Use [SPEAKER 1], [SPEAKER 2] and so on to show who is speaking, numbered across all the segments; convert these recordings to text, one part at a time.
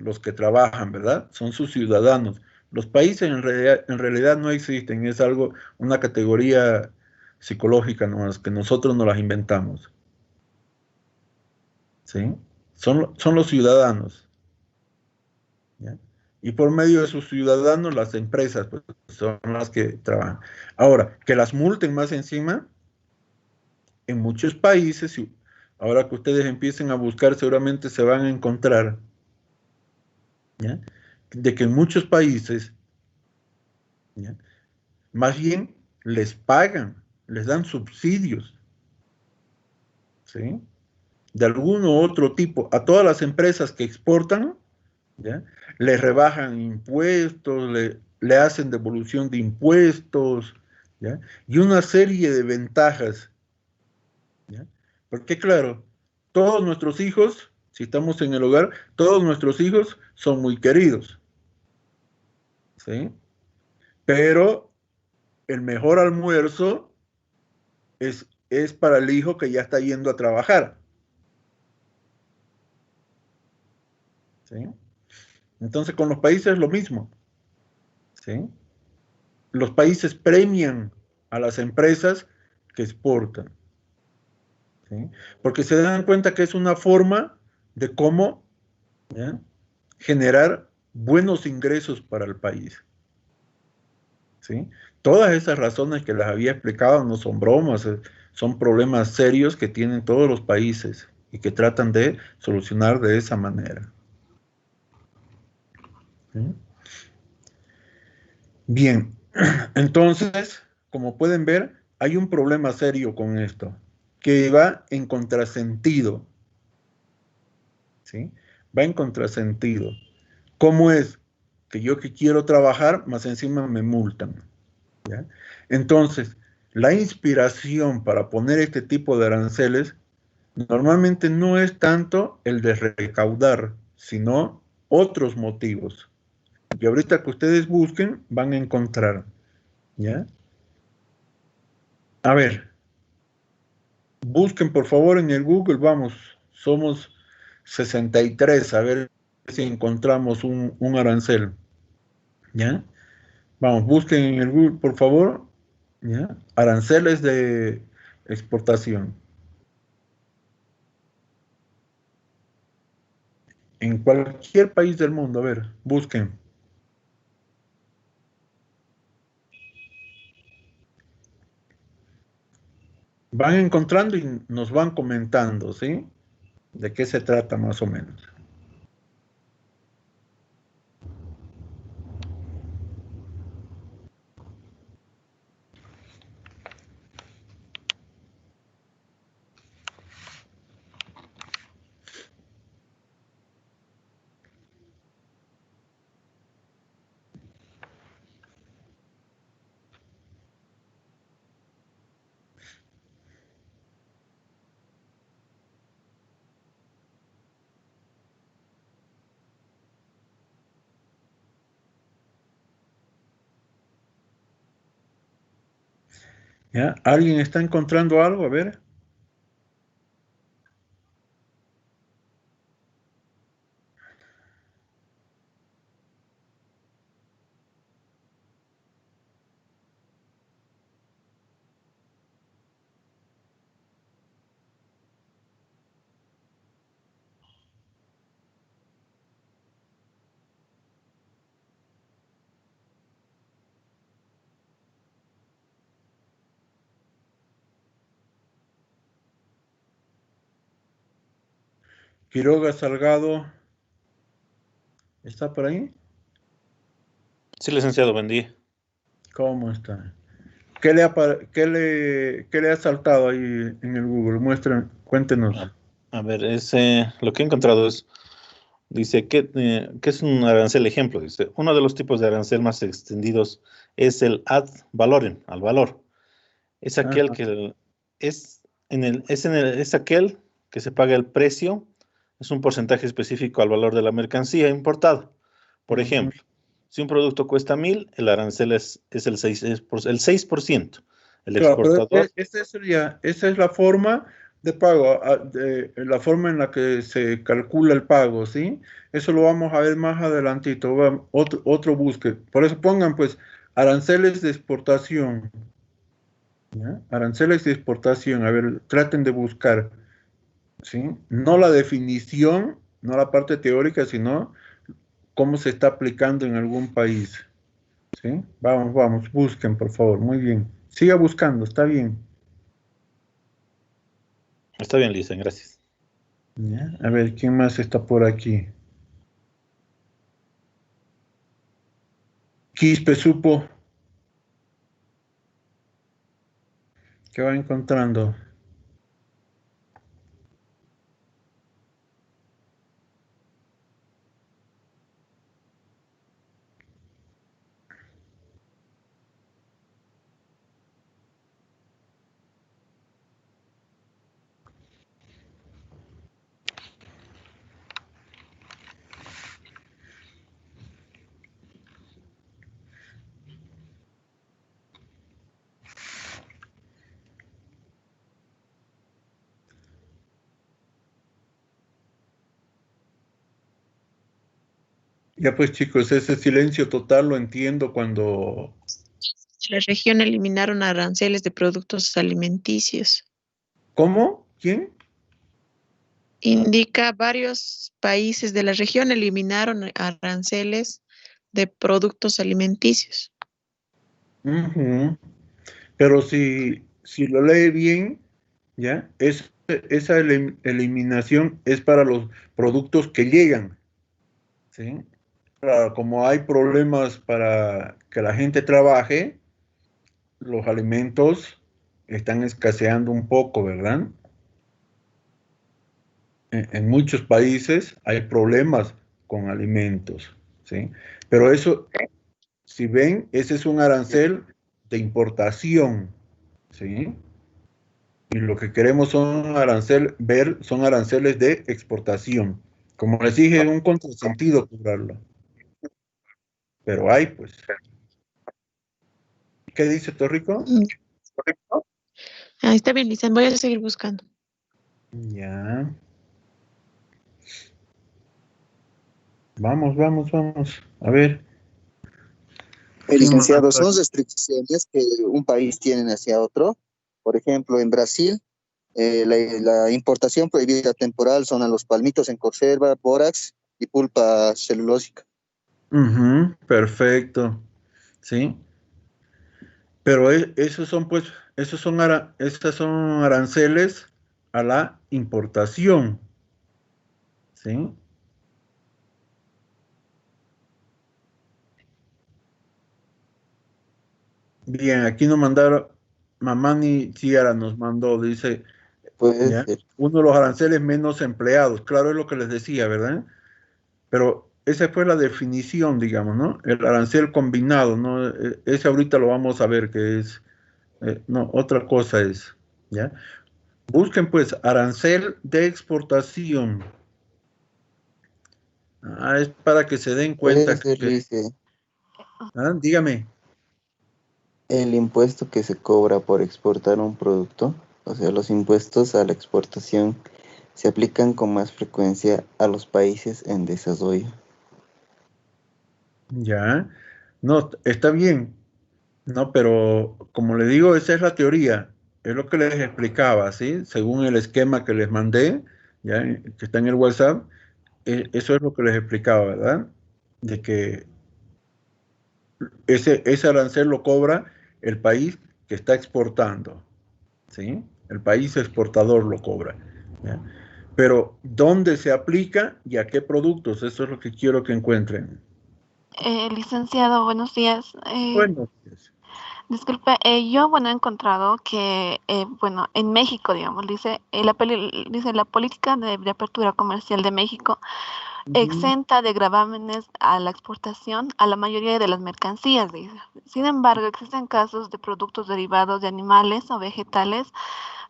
[SPEAKER 1] los que trabajan, ¿verdad? Son sus ciudadanos. Los países en realidad no existen, es algo, una categoría psicológica nomás, que nosotros nos las inventamos. ¿Sí? Son los ciudadanos. ¿Ya? Y por medio de sus ciudadanos, las empresas pues, son las que trabajan. Ahora, que las multen más encima, en muchos países, ahora que ustedes empiecen a buscar, seguramente se van a encontrar, ¿ya? De que en muchos países, ¿ya? Más bien les pagan, les dan subsidios, ¿sí? De algún u otro tipo a todas las empresas que exportan, ¿ya? Le rebajan impuestos, le hacen devolución de impuestos, ¿ya? Y una serie de ventajas, ¿ya? Porque claro, todos nuestros hijos, si estamos en el hogar, todos nuestros hijos son muy queridos, ¿sí? Pero el mejor almuerzo es para el hijo que ya está yendo a trabajar, ¿sí? Entonces con los países es lo mismo, ¿sí? Los países premian a las empresas que exportan, ¿sí? Porque se dan cuenta que es una forma de cómo, ¿ya? Generar buenos ingresos para el país, ¿sí? Todas esas razones que les había explicado no son bromas, son problemas serios que tienen todos los países y que tratan de solucionar de esa manera, ¿sí? Bien, entonces, como pueden ver, hay un problema serio con esto, que va en contrasentido, ¿sí? Va en contrasentido. ¿Cómo es que yo que quiero trabajar, más encima me multan? ¿Ya? Entonces, la inspiración para poner este tipo de aranceles normalmente no es tanto el de recaudar, sino otros motivos. Y ahorita que ustedes busquen, van a encontrar, ¿ya? A ver, busquen por favor en el Google, vamos, somos 63, a ver si encontramos un arancel, ¿ya? Vamos, busquen en el Google, por favor, ¿ya? Aranceles de exportación. En cualquier país del mundo, a ver, busquen. Van encontrando y nos van comentando, ¿sí? De qué se trata más o menos. ¿Ya? ¿Alguien está encontrando algo? A ver. Quiroga Salgado, ¿está por ahí?
[SPEAKER 2] Sí, licenciado, buen día.
[SPEAKER 1] ¿Cómo está? ¿Qué le ha saltado ahí en el Google? Muestren,
[SPEAKER 2] A,
[SPEAKER 1] cuéntenos.
[SPEAKER 2] a ver, lo que he encontrado dice que es un arancel ejemplo. Dice, uno de los tipos de arancel más extendidos es el ad valorem, al valor. Es aquel
[SPEAKER 1] Ah,
[SPEAKER 2] que es aquel que se paga el precio, es un porcentaje específico al valor de la mercancía importada. Por
[SPEAKER 1] ujú.
[SPEAKER 2] ejemplo, si un producto cuesta 1.000, el arancel es el 6%. El
[SPEAKER 1] Claro, pero
[SPEAKER 2] exportador,
[SPEAKER 1] esa es la forma de pago, de la forma en la que se calcula el pago, ¿sí? Eso lo vamos a ver más adelantito, otro busque. Por eso pongan, pues, aranceles de exportación, ¿ya? Aranceles de exportación, a ver, traten de buscar, ¿sí? No la definición, no la parte teórica, sino cómo se está aplicando en algún país, ¿sí? Vamos, vamos, busquen, por favor, muy bien. Siga buscando, está bien.
[SPEAKER 2] Está bien, Lisa, gracias.
[SPEAKER 1] ¿Ya? A ver, ¿quién más está por aquí? Quispe supo que va encontrando. Ya pues chicos, ese silencio total lo entiendo cuando...
[SPEAKER 3] La región eliminaron aranceles de productos alimenticios.
[SPEAKER 1] ¿Cómo? ¿Quién?
[SPEAKER 3] Indica varios países de la región eliminaron aranceles de productos alimenticios.
[SPEAKER 1] Ujú. Pero si lo lee bien, ¿ya? Esa eliminación es para los productos que llegan, ¿sí? Claro, como hay problemas para que la gente trabaje, los alimentos están escaseando un poco, ¿verdad? En muchos países hay problemas con alimentos, ¿sí? Pero eso, si ven, ese es un arancel de importación, ¿sí? Y lo que queremos son aranceles de exportación. Como les dije, es un contrasentido cobrarlo, pero hay, pues. ¿Qué dice Torrico?
[SPEAKER 3] Mm. Ah, está bien, Lisa, voy a seguir buscando.
[SPEAKER 1] Ya. Vamos, vamos, vamos. A ver.
[SPEAKER 4] Licenciado, son restricciones que un país tiene hacia otro. Por ejemplo, en Brasil, la importación prohibida temporal son a los palmitos en conserva, bórax y pulpa celulósica.
[SPEAKER 1] Perfecto. Sí. Pero esos son, pues, esas son aranceles a la importación. ¿Sí? Bien, aquí nos mandaron, Mamani Ciara nos mandó, dice,
[SPEAKER 4] Puede
[SPEAKER 1] ¿ya?
[SPEAKER 4] ser.
[SPEAKER 1] Uno de los aranceles menos empleados. Claro, es lo que les decía, ¿verdad? Pero esa fue la definición, digamos, ¿no? El arancel combinado, ¿no? Ese ahorita lo vamos a ver que es, no, otra cosa es, ¿ya? Busquen pues arancel de exportación. Ah, es para que se den
[SPEAKER 4] Puede
[SPEAKER 1] cuenta
[SPEAKER 4] ser,
[SPEAKER 1] que,
[SPEAKER 4] dice,
[SPEAKER 1] dígame,
[SPEAKER 4] el impuesto que se cobra por exportar un producto, o sea, los impuestos a la exportación se aplican con más frecuencia a los países en desarrollo.
[SPEAKER 1] ya, no, está bien, no, pero como le digo, esa es la teoría, es lo que les explicaba, ¿sí? Según el esquema que les mandé, ya, que está en el WhatsApp, eso es lo que les explicaba, ¿verdad? De que ese arancel lo cobra el país que está exportando, ¿sí? El país exportador lo cobra, ¿ya? Pero ¿dónde se aplica y a qué productos? Eso es lo que quiero que encuentren.
[SPEAKER 5] Licenciado, buenos días.
[SPEAKER 1] Bueno, pues,
[SPEAKER 5] Disculpe, yo, bueno, he encontrado que, bueno, en México, digamos, dice la política de apertura comercial de México
[SPEAKER 1] ujú,
[SPEAKER 5] exenta de gravámenes a la exportación a la mayoría de las mercancías, dice. Sin embargo, existen casos de productos derivados de animales o vegetales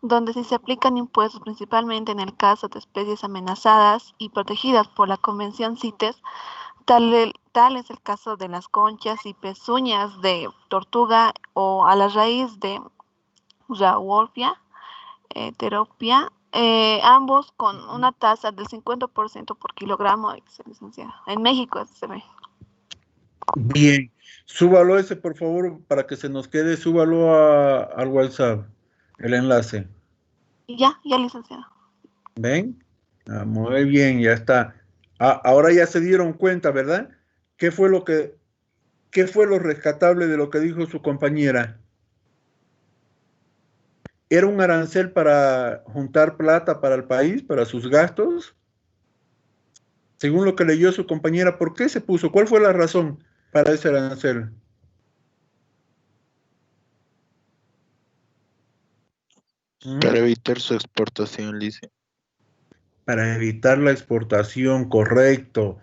[SPEAKER 5] donde sí se aplican impuestos principalmente en el caso de especies amenazadas y protegidas por la Convención CITES. Tal es el caso de las conchas y pezuñas de tortuga o a la raíz de Rauwolfia, Teropia ambos con una tasa del 50% por kilogramo, licenciada. En México se ve.
[SPEAKER 1] Bien, súbalo ese, por favor, para que se nos quede, súbalo al WhatsApp, el enlace.
[SPEAKER 5] Ya, licenciada.
[SPEAKER 1] ¿Ven? Muy bien, ya está. Ahora ya se dieron cuenta, ¿verdad? ¿Qué fue lo rescatable de lo que dijo su compañera? ¿Era un arancel para juntar plata para el país, para sus gastos? Según lo que leyó su compañera, ¿por qué se puso? ¿Cuál fue la razón para ese arancel?
[SPEAKER 6] Para evitar su exportación, Lice.
[SPEAKER 1] Para evitar la exportación, correcto.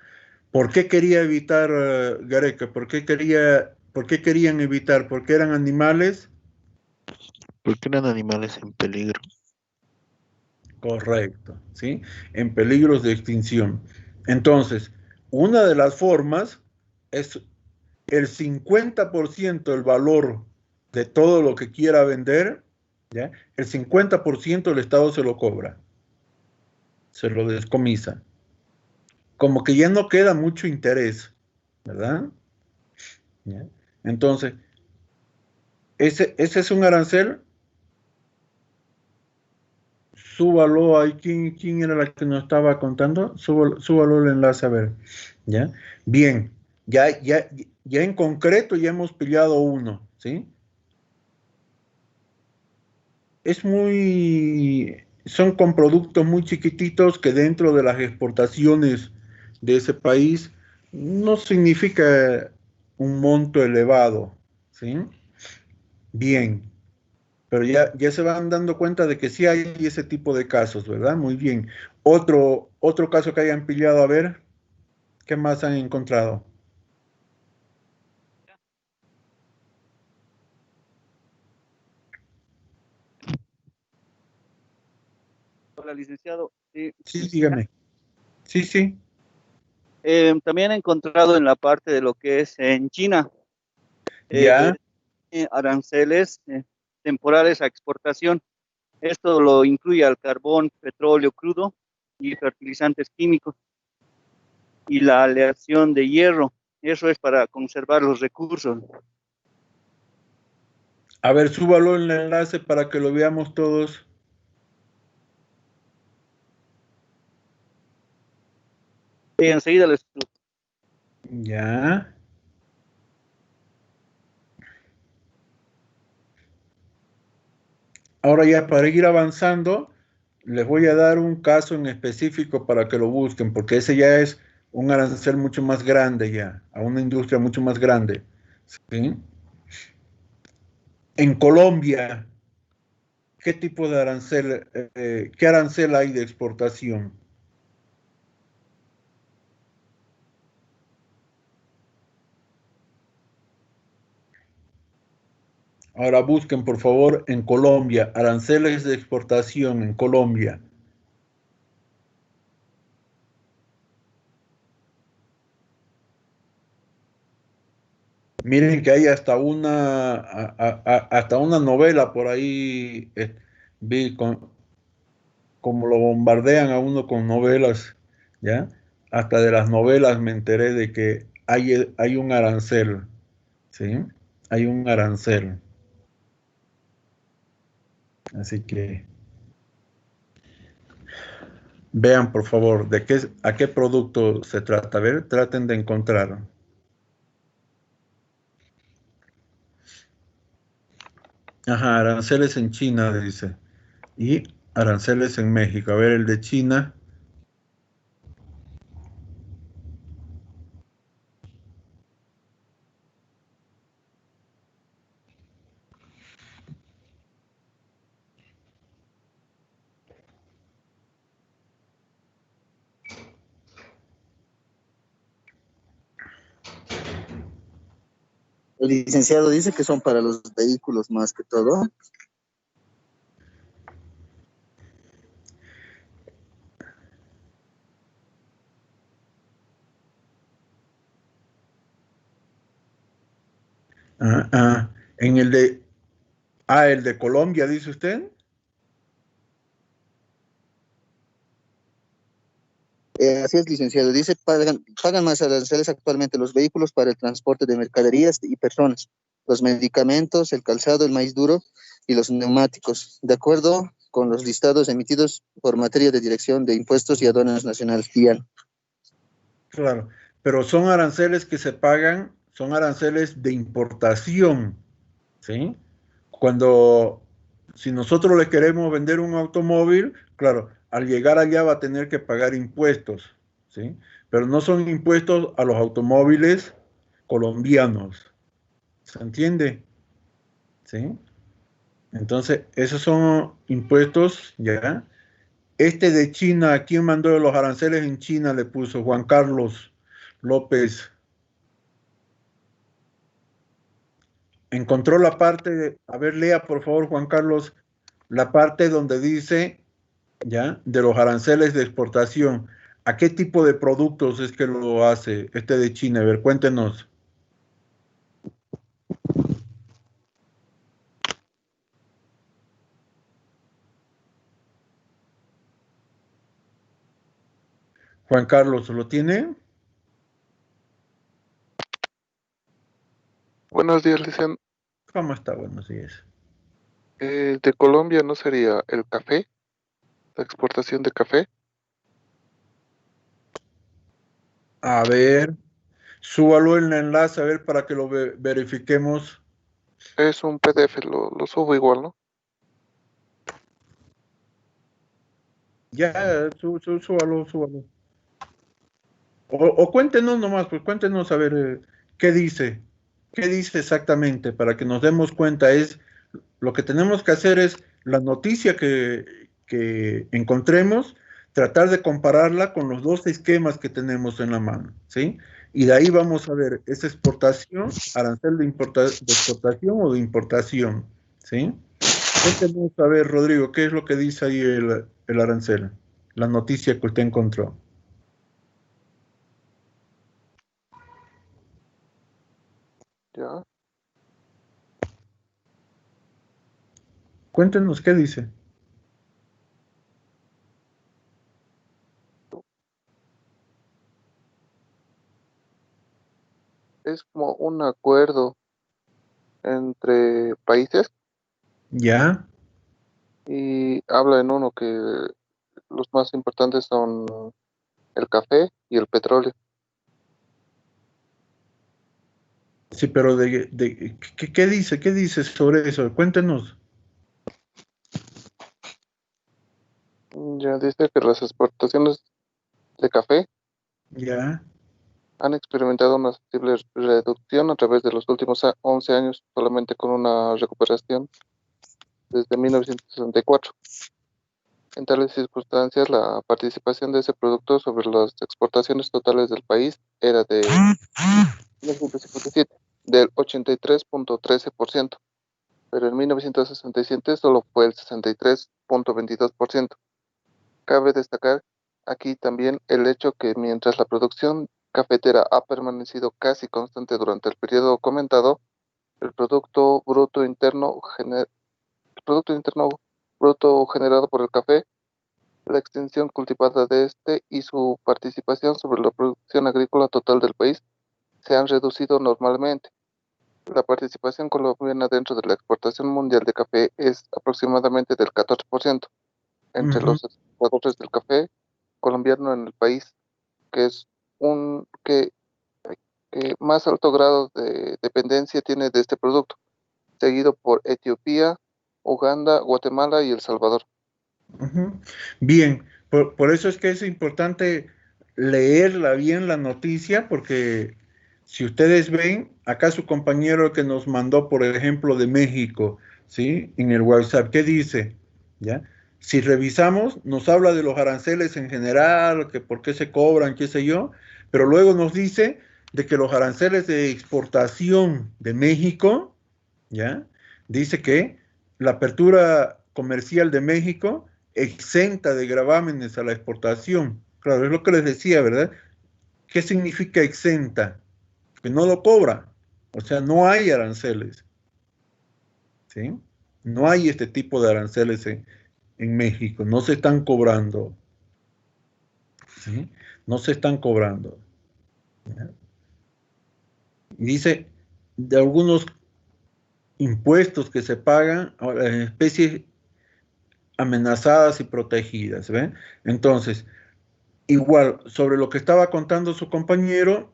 [SPEAKER 1] ¿Por qué quería evitar, Gareca? ¿Por qué querían evitar? ¿Porque eran animales?
[SPEAKER 6] Porque eran animales en peligro.
[SPEAKER 1] Correcto, ¿sí? En peligros de extinción. Entonces, una de las formas es el 50% del valor de todo lo que quiera vender, ¿ya? El 50% el Estado se lo cobra, se lo descomisa. Como que ya no queda mucho interés, ¿verdad? ¿Ya? Entonces, ese es un arancel. Súbalo ahí. ¿Quién era la que nos estaba contando? Súbalo el enlace a ver. ¿Ya? Bien. Ya en concreto ya hemos pillado uno, ¿sí? Son con productos muy chiquititos que dentro de las exportaciones de ese país no significa un monto elevado, ¿sí? Bien. Pero ya se van dando cuenta de que sí hay ese tipo de casos, ¿verdad? Muy bien. Otro caso que hayan pillado, a ver, ¿qué más han encontrado?
[SPEAKER 7] Hola, licenciado. Sí,
[SPEAKER 1] Sí, dígame. Sí.
[SPEAKER 7] también he encontrado en la parte de lo que es en China,
[SPEAKER 1] Ya.
[SPEAKER 7] aranceles temporales a exportación. Esto lo incluye al carbón, petróleo crudo y fertilizantes químicos y la aleación de hierro. Eso es para conservar los recursos.
[SPEAKER 1] A ver, súbalo en el enlace para que lo veamos todos.
[SPEAKER 7] Y enseguida les...
[SPEAKER 1] Ya. Ahora ya para ir avanzando, les voy a dar un caso en específico para que lo busquen, porque ese ya es un arancel mucho más grande ya, a una industria mucho más grande. ¿Sí? En Colombia, ¿qué tipo de arancel, qué arancel hay de exportación? Ahora busquen, por favor, en Colombia, aranceles de exportación en Colombia. Miren que hay hasta una novela por ahí, vi como lo bombardean a uno con novelas, ¿ya? Hasta de las novelas me enteré de que hay un arancel, ¿sí? Hay un arancel. Así que vean, por favor, a qué producto se trata. A ver, traten de encontrar. Ajá, aranceles en China, dice. Y aranceles en México. A ver, el de China.
[SPEAKER 4] El licenciado dice que son para los vehículos más que todo.
[SPEAKER 1] En el de Colombia, dice usted.
[SPEAKER 4] Así es, licenciado. Dice, pagan más aranceles actualmente los vehículos para el transporte de mercaderías y personas, los medicamentos, el calzado, el maíz duro y los neumáticos, de acuerdo con los listados emitidos por materia de Dirección de Impuestos y Aduanas Nacionales, DIAN.
[SPEAKER 1] Claro, pero son aranceles que se pagan, son aranceles de importación, ¿sí? Si nosotros le queremos vender un automóvil, claro, al llegar allá va a tener que pagar impuestos, ¿sí? Pero no son impuestos a los automóviles colombianos, ¿se entiende? ¿Sí? Entonces, esos son impuestos, ¿ya? Este de China, ¿quién mandó los aranceles en China? Le puso Juan Carlos López. Encontró la parte, a ver, lea por favor, Juan Carlos, la parte donde dice, ¿ya? De los aranceles de exportación. ¿A qué tipo de productos es que lo hace este de China? A ver, cuéntenos. Juan Carlos, ¿lo tiene?
[SPEAKER 6] Buenos días, licenciado.
[SPEAKER 1] ¿Cómo está? Buenos días.
[SPEAKER 6] De Colombia no sería el café, la exportación de café.
[SPEAKER 1] A ver, súbalo en el enlace, a ver, para que lo verifiquemos.
[SPEAKER 6] Es un PDF, lo subo igual, ¿no?
[SPEAKER 1] Ya, súbalo, súbalo. O cuéntenos nomás, pues cuéntenos a ver qué dice exactamente, para que nos demos cuenta. Lo que tenemos que hacer es la noticia que encontremos, tratar de compararla con los dos esquemas que tenemos en la mano, ¿sí? Y de ahí vamos a ver, ¿es exportación, arancel de exportación o de importación? ¿Sí? Cuéntenos, a ver, Rodrigo, ¿qué es lo que dice ahí el arancel? La noticia que usted encontró.
[SPEAKER 6] Ya.
[SPEAKER 1] Cuéntenos, ¿qué dice?
[SPEAKER 6] Es como un acuerdo entre países
[SPEAKER 1] ¿Ya?
[SPEAKER 6] y habla en uno que los más importantes son el café y el petróleo.
[SPEAKER 1] Sí, pero ¿qué dice? ¿Qué dice sobre eso? Cuéntenos.
[SPEAKER 6] Ya dice que las exportaciones de café
[SPEAKER 1] ¿Ya?
[SPEAKER 6] han experimentado una sensible reducción a través de los últimos 11 años, solamente con una recuperación desde 1964. En tales circunstancias, la participación de ese producto sobre las exportaciones totales del país era de 1957, del 83.13%, pero en 1967 solo fue el 63.22%. Cabe destacar aquí también el hecho que mientras la producción cafetera ha permanecido casi constante durante el periodo comentado, el el Producto Interno Bruto generado por el café, la extensión cultivada de este y su participación sobre la producción agrícola total del país se han reducido normalmente. La participación colombiana dentro de la exportación mundial de café es aproximadamente del 14% entre
[SPEAKER 1] Ujú.
[SPEAKER 6] los exportadores del café colombiano en el país, que es un que más alto grado de dependencia tiene de este producto, seguido por Etiopía, Uganda, Guatemala y El Salvador.
[SPEAKER 1] Ujú. Bien, por eso es que es importante leerla bien la noticia, porque si ustedes ven, acá su compañero que nos mandó, por ejemplo, de México, ¿sí? En el WhatsApp, ¿qué dice? ¿Ya? Si revisamos, nos habla de los aranceles en general, que por qué se cobran, qué sé yo, pero luego nos dice de que los aranceles de exportación de México, ¿ya? Dice que la apertura comercial de México exenta de gravámenes a la exportación. Claro, es lo que les decía, ¿verdad? ¿Qué significa exenta? Que no lo cobra. O sea, no hay aranceles, ¿sí? No hay este tipo de aranceles en México, no se están cobrando. ¿sí? No se están cobrando. ¿Ya? Y dice de algunos impuestos que se pagan a las especies amenazadas y protegidas, ¿ven? Entonces, igual, sobre lo que estaba contando su compañero,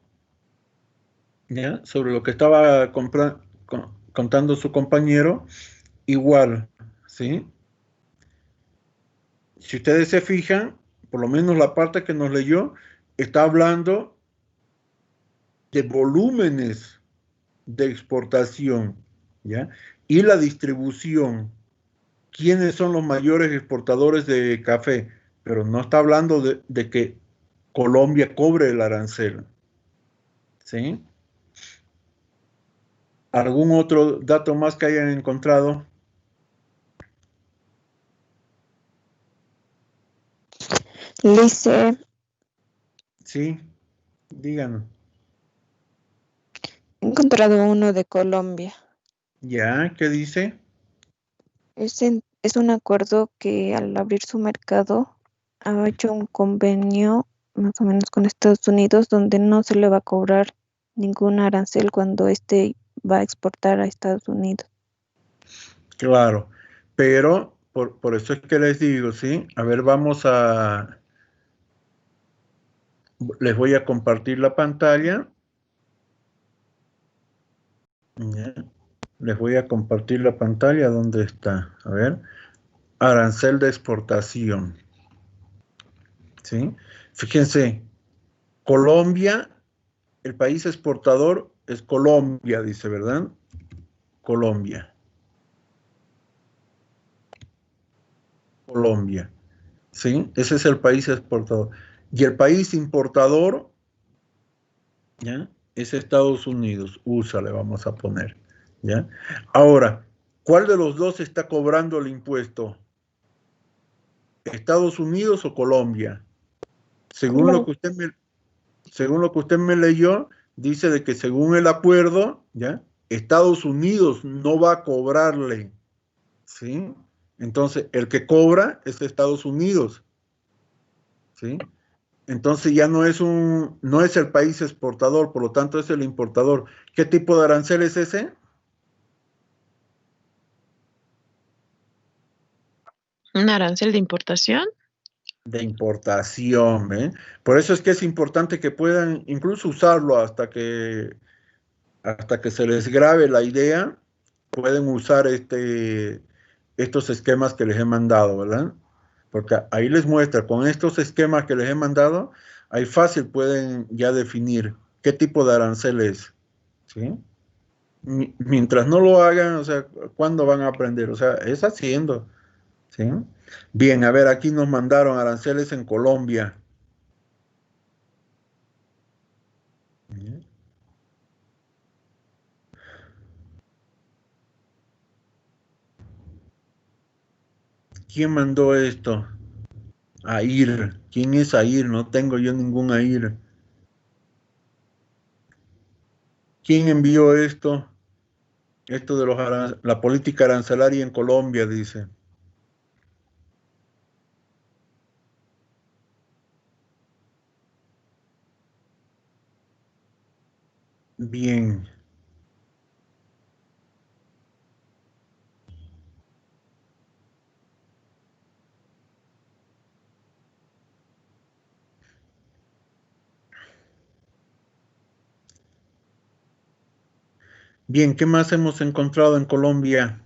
[SPEAKER 1] ¿ya? Sobre lo que estaba contando su compañero, igual, ¿sí? Si ustedes se fijan, por lo menos la parte que nos leyó, está hablando de volúmenes de exportación, ¿ya? Y la distribución. ¿Quiénes son los mayores exportadores de café? Pero no está hablando de que Colombia cobre el arancel, ¿sí? ¿Algún otro dato más que hayan encontrado?
[SPEAKER 8] Dice,
[SPEAKER 1] Sí, díganos.
[SPEAKER 8] he encontrado uno de Colombia.
[SPEAKER 1] ¿Ya? ¿Qué dice?
[SPEAKER 8] Es un acuerdo que al abrir su mercado ha hecho un convenio más o menos con Estados Unidos donde no se le va a cobrar ningún arancel cuando éste va a exportar a Estados Unidos.
[SPEAKER 1] Claro, pero por eso es que les digo, ¿sí? A ver, les voy a compartir la pantalla. ¿Ya? Les voy a compartir la pantalla. ¿Dónde está? A ver, arancel de exportación. ¿Sí? Fíjense, Colombia, el país exportador es Colombia, dice, ¿verdad? Colombia. Colombia. ¿Sí? Ese es el país exportador. Y el país importador, ¿ya? Es Estados Unidos, USA le vamos a poner, ¿ya? Ahora, ¿cuál de los dos está cobrando el impuesto? ¿Estados Unidos o Colombia? Según lo que usted me leyó, dice de que según el acuerdo, ¿ya? Estados Unidos no va a cobrarle, ¿sí? Entonces, el que cobra es Estados Unidos, ¿sí? Entonces ya no es el país exportador, por lo tanto es el importador. ¿Qué tipo de arancel es ese?
[SPEAKER 3] ¿Un arancel de importación?
[SPEAKER 1] De importación, ¿eh? Por eso es que es importante que puedan incluso usarlo hasta que se les grabe la idea, pueden usar estos esquemas que les he mandado, ¿verdad? Porque ahí les muestra, con estos esquemas que les he mandado, ahí fácil pueden ya definir qué tipo de arancel es, ¿sí? Mientras no lo hagan, o sea, ¿cuándo van a aprender? O sea, es haciendo, ¿sí? Bien, a ver, aquí nos mandaron aranceles en Colombia. ¿Quién mandó esto? AIR. ¿Quién es AIR? No tengo yo ningún AIR. ¿Quién envió esto? Esto de la política arancelaria en Colombia, dice. Bien. Bien, ¿qué más hemos encontrado en Colombia?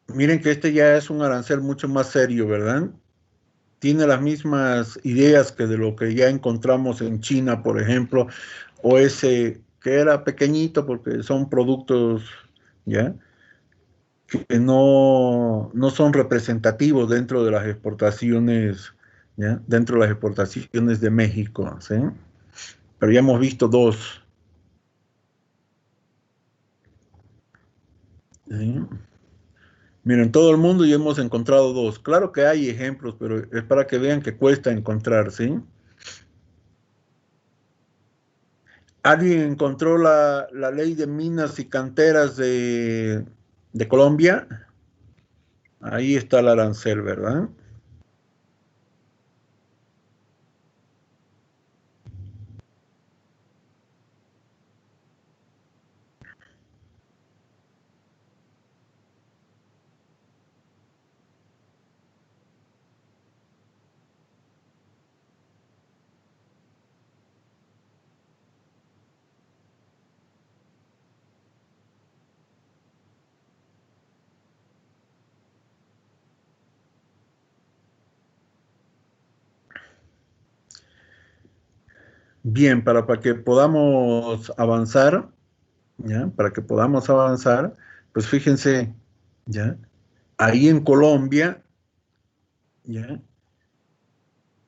[SPEAKER 1] Miren que este ya es un arancel mucho más serio, ¿verdad? Tiene las mismas ideas que de lo que ya encontramos en China, por ejemplo, o ese que era pequeñito porque son productos, ¿ya? Que no son representativos dentro de las exportaciones, ¿ya? Dentro de las exportaciones de México, ¿sí? Pero ya hemos visto dos, ¿sí? Miren, en todo el mundo ya hemos encontrado dos. Claro que hay ejemplos, pero es para que vean que cuesta encontrar, ¿sí? ¿Alguien encontró la ley de minas y canteras de Colombia? Ahí está el arancel, ¿verdad? Bien, para que podamos avanzar, ¿ya? Para que podamos avanzar, pues fíjense, ¿ya? Ahí en Colombia, ¿ya?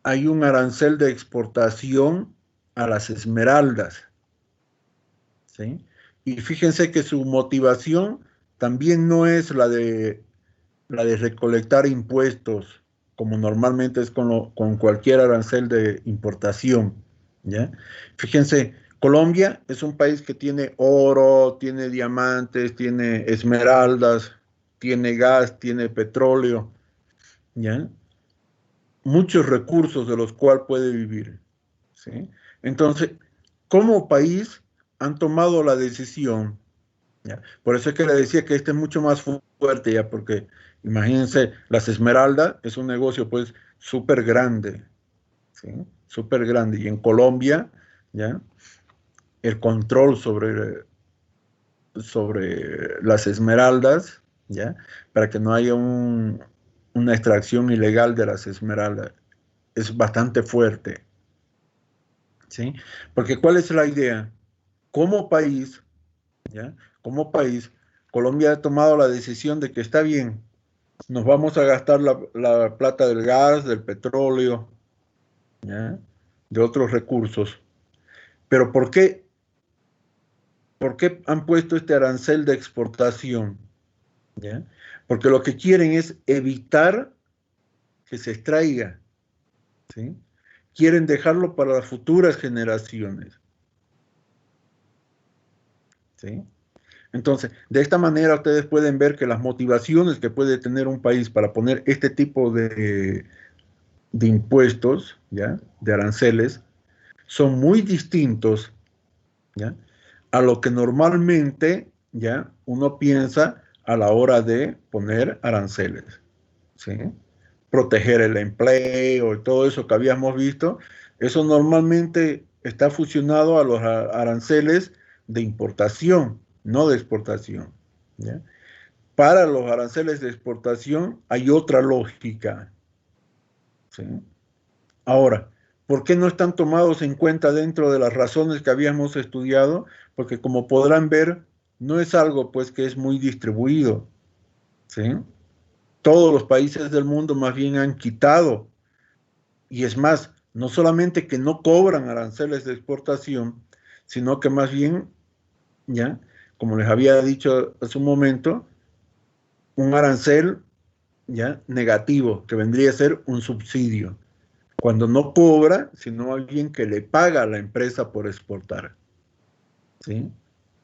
[SPEAKER 1] Hay un arancel de exportación a las esmeraldas, ¿sí? Y fíjense que su motivación también no es la de recolectar impuestos, como normalmente es con cualquier arancel de importación, ¿ya? Fíjense, Colombia es un país que tiene oro, tiene diamantes, tiene esmeraldas, tiene gas, tiene petróleo, ¿ya? Muchos recursos de los cuales puede vivir, ¿sí? Entonces, como país han tomado la decisión, ¿ya? Por eso es que le decía que este es mucho más fuerte ya, porque imagínense, las Esmeraldas es un negocio pues súper grande, ¿sí? Súper grande. Y en Colombia, ¿ya? El control sobre las Esmeraldas, ¿ya? Para que no haya una extracción ilegal de las Esmeraldas, es bastante fuerte, ¿sí? Porque ¿cuál es la idea? Como país, ¿ya? Como país, Colombia ha tomado la decisión de que está bien, nos vamos a gastar la plata del gas, del petróleo, ¿ya? De otros recursos. Pero ¿por qué han puesto este arancel de exportación? ¿Ya? Porque lo que quieren es evitar que se extraiga, ¿sí? Quieren dejarlo para las futuras generaciones, ¿sí? Entonces, de esta manera ustedes pueden ver que las motivaciones que puede tener un país para poner este tipo de impuestos, ¿ya? De aranceles, son muy distintos, ¿ya? A lo que normalmente, ¿ya? Uno piensa a la hora de poner aranceles, ¿sí? Proteger el empleo y todo eso que habíamos visto, eso normalmente está fusionado a los aranceles de importación, no de exportación, ¿ya? Para los aranceles de exportación hay otra lógica, ¿sí? Ahora, ¿por qué no están tomados en cuenta dentro de las razones que habíamos estudiado? Porque como podrán ver, no es algo pues que es muy distribuido, ¿sí? Todos los países del mundo más bien han quitado, y es más, no solamente que no cobran aranceles de exportación, sino que más bien, ya, como les había dicho hace un momento, un arancel ya negativo, que vendría a ser un subsidio. Cuando no cobra, sino alguien que le paga a la empresa por exportar, ¿sí?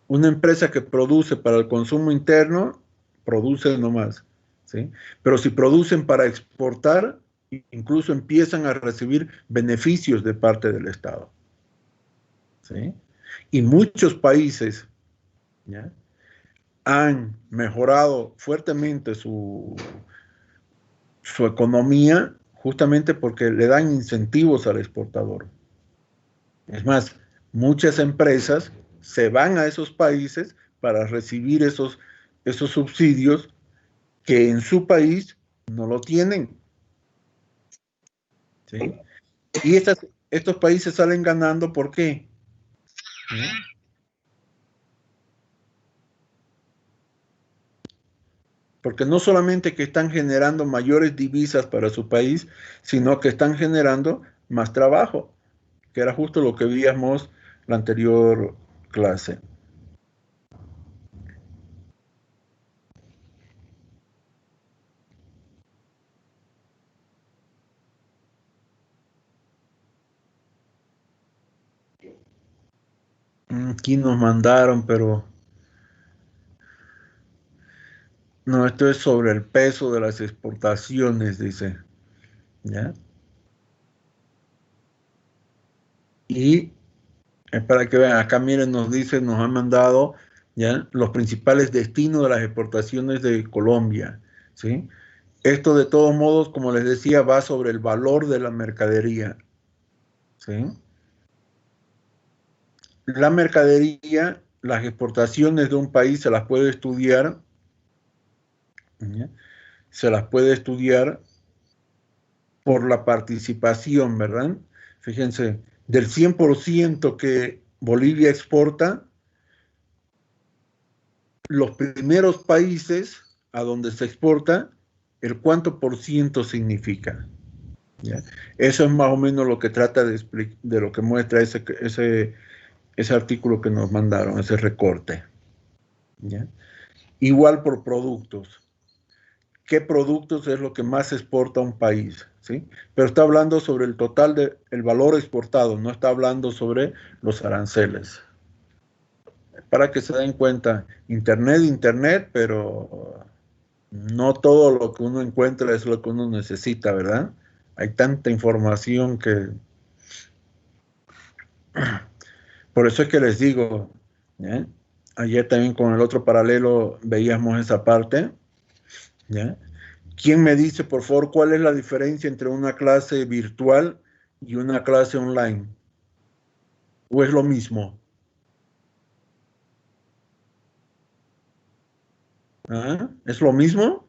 [SPEAKER 1] Una empresa que produce para el consumo interno, produce nomás, ¿sí? Pero si producen para exportar, incluso empiezan a recibir beneficios de parte del Estado, ¿sí? Y muchos países, ¿ya? Han mejorado fuertemente su economía justamente porque le dan incentivos al exportador. Es más, muchas empresas se van a esos países para recibir esos subsidios que en su país no lo tienen, ¿sí? Y estos países salen ganando, ¿por qué? ¿Sí? Porque no solamente que están generando mayores divisas para su país, sino que están generando más trabajo, que era justo lo que veíamos la anterior clase. Aquí nos mandaron, pero no, esto es sobre el peso de las exportaciones, dice. ¿Ya? Y para que vean, acá miren, nos dice, nos han mandado, ¿ya?, los principales destinos de las exportaciones de Colombia, ¿sí? Esto de todos modos, como les decía, va sobre el valor de la mercadería, ¿sí? La mercadería, las exportaciones de un país se las puede estudiar, ¿ya?, se las puede estudiar por la participación, ¿verdad? Fíjense, del 100% que Bolivia exporta, los primeros países a donde se exporta, el cuánto por ciento significa. ¿Ya? Eso es más o menos lo que trata de lo que muestra ese artículo que nos mandaron, ese recorte. ¿Ya? Igual por productos. ¿Qué productos es lo que más exporta un país? ¿Sí? Pero está hablando sobre el total del valor exportado, no está hablando sobre los aranceles. Para que se den cuenta, Internet, pero no todo lo que uno encuentra es lo que uno necesita, ¿verdad? Hay tanta información que... Por eso es que les digo, ¿ya? Ayer también con el otro paralelo veíamos esa parte, ¿ya? ¿Quién me dice, por favor, cuál es la diferencia entre una clase virtual y una clase online? ¿O es lo mismo? ¿Ah? ¿Es lo mismo?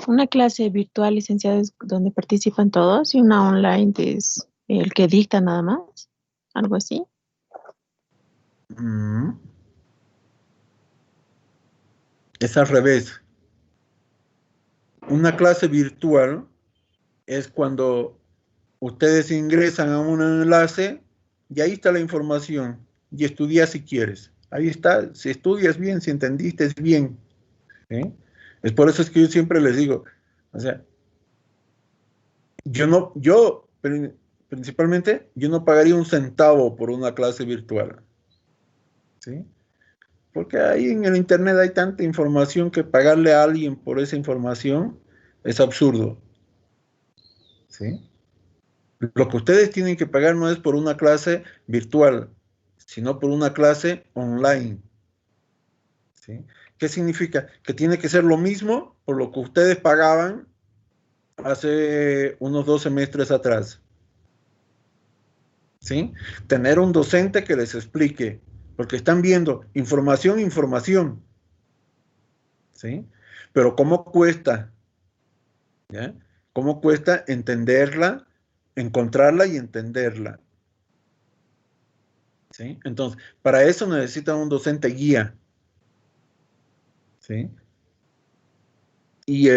[SPEAKER 3] Una clase virtual, licenciada, es donde participan todos y una online es el que dicta nada más, algo así.
[SPEAKER 1] Es al revés. Una clase virtual es cuando ustedes ingresan a un enlace y ahí está la información y estudia si quieres. Ahí está, si estudias bien, si entendiste es bien. ¿Sí? Es por eso es que yo siempre les digo, o sea, principalmente, yo no pagaría un centavo por una clase virtual. ¿Sí? Porque ahí en el internet hay tanta información que pagarle a alguien por esa información es absurdo. ¿Sí? Lo que ustedes tienen que pagar no es por una clase virtual, sino por una clase online. ¿Sí? ¿Qué significa? Que tiene que ser lo mismo por lo que ustedes pagaban hace unos 2 semestres atrás. ¿Sí? Tener un docente que les explique, porque están viendo información. ¿Sí? Pero ¿cómo cuesta? ¿Ya? ¿Cómo cuesta entenderla, encontrarla y entenderla? ¿Sí? Entonces, para eso necesitan un docente guía. ¿Sí? Y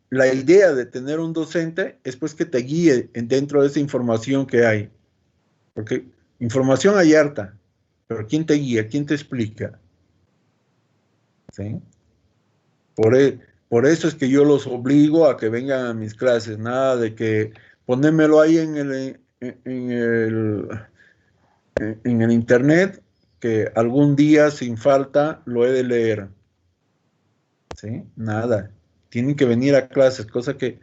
[SPEAKER 1] la idea de tener un docente es pues que te guíe dentro de esa información que hay. Porque información hay harta, pero ¿quién te guía? ¿Quién te explica? ¿Sí? Por eso es que yo los obligo a que vengan a mis clases, nada de que ponérmelo ahí en el internet, que algún día sin falta lo he de leer. ¿Sí? Nada. Tienen que venir a clases, cosa que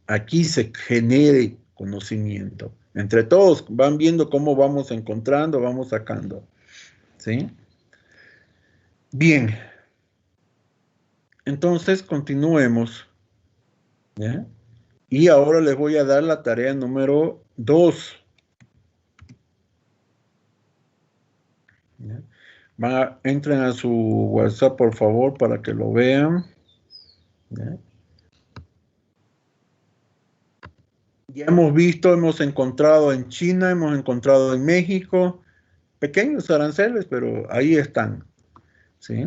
[SPEAKER 1] aquí se genere conocimiento. Entre todos van viendo cómo vamos encontrando, vamos sacando. ¿Sí? Bien. Entonces, continuemos. ¿Ya? Y ahora les voy a dar la tarea número 2. Entren a su WhatsApp, por favor, para que lo vean. ¿Ya? Ya hemos visto, hemos encontrado en China, hemos encontrado en México, pequeños aranceles, pero ahí están. ¿Sí?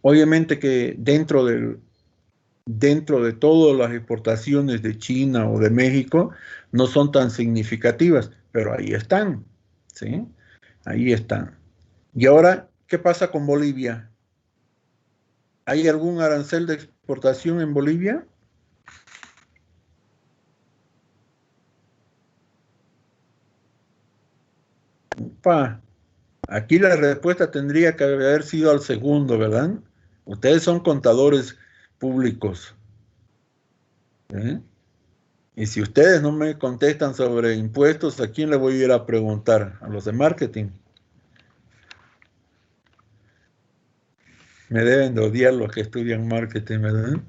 [SPEAKER 1] Obviamente que dentro de todas las exportaciones de China o de México no son tan significativas, pero ahí están. ¿Sí? Ahí están. Y ahora, ¿qué pasa con Bolivia? ¿Hay algún arancel de exportación en Bolivia? Aquí la respuesta tendría que haber sido al segundo, ¿verdad? Ustedes son contadores públicos. ¿Eh? Y si ustedes no me contestan sobre impuestos, ¿a quién le voy a ir a preguntar? A los de marketing. Me deben de odiar los que estudian marketing, ¿verdad?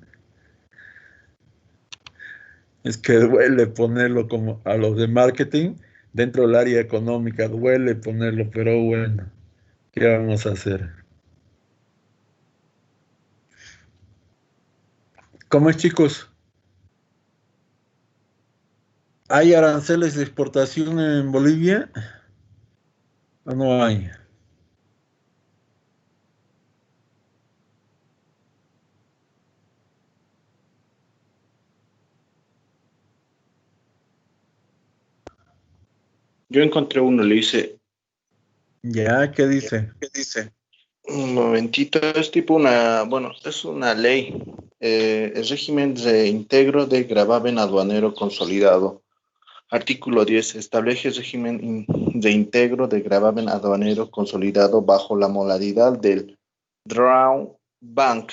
[SPEAKER 1] Es que duele ponerlo como a los de marketing dentro del área económica, duele ponerlo, pero bueno, ¿qué vamos a hacer? ¿Cómo es, chicos? ¿Hay aranceles de exportación en Bolivia o no hay?
[SPEAKER 2] Yo encontré uno, le hice.
[SPEAKER 1] Ya, ¿qué dice?
[SPEAKER 2] Un momentito, es tipo bueno, es una ley. El régimen de integro de gravamen aduanero consolidado. Artículo 10. Establece régimen de integro de gravamen aduanero consolidado bajo la modalidad del Drawback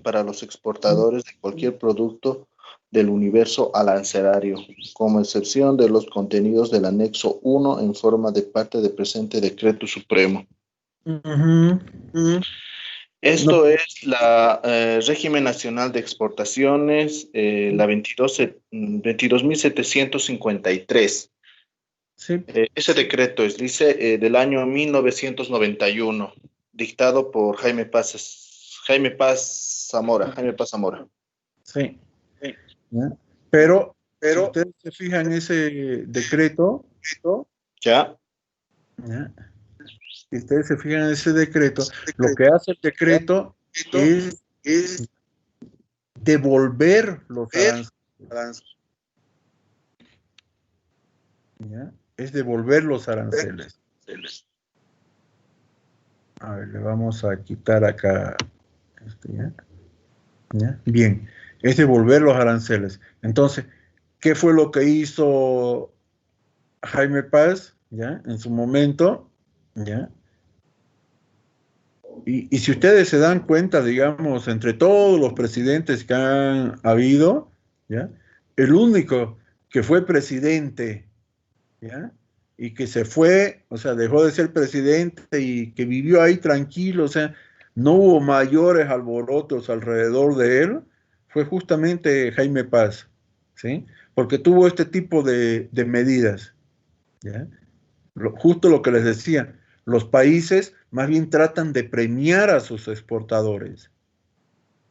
[SPEAKER 2] para los exportadores de cualquier producto del universo arancelario, como excepción de los contenidos del anexo 1 en forma de parte del presente decreto supremo. Esto es la régimen nacional de exportaciones, la 22.753.
[SPEAKER 1] Sí.
[SPEAKER 2] Ese decreto dice del año 1991, dictado por Jaime Paz Zamora.
[SPEAKER 1] Sí.
[SPEAKER 2] Sí.
[SPEAKER 1] ¿Ya? Pero si ustedes se fijan en ese decreto,
[SPEAKER 2] ¿Ya?
[SPEAKER 1] ¿ya? Si ustedes se fijan en ese decreto, lo que hace el decreto es devolver los aranceles. ¿Ya? Es devolver los aranceles. A ver, le vamos a quitar acá. ¿Ya? ¿Ya? Bien, es devolver los aranceles. Entonces, ¿qué fue lo que hizo Jaime Paz, ¿ya? En su momento, ¿ya? Y si ustedes se dan cuenta, digamos, entre todos los presidentes que han habido, ¿ya? El único que fue presidente, ¿ya? Y que se fue, o sea, dejó de ser presidente y que vivió ahí tranquilo, o sea, no hubo mayores alborotos alrededor de él, fue justamente Jaime Paz, ¿sí? Porque tuvo este tipo de medidas, ¿ya? Justo lo que les decía, los países más bien tratan de premiar a sus exportadores,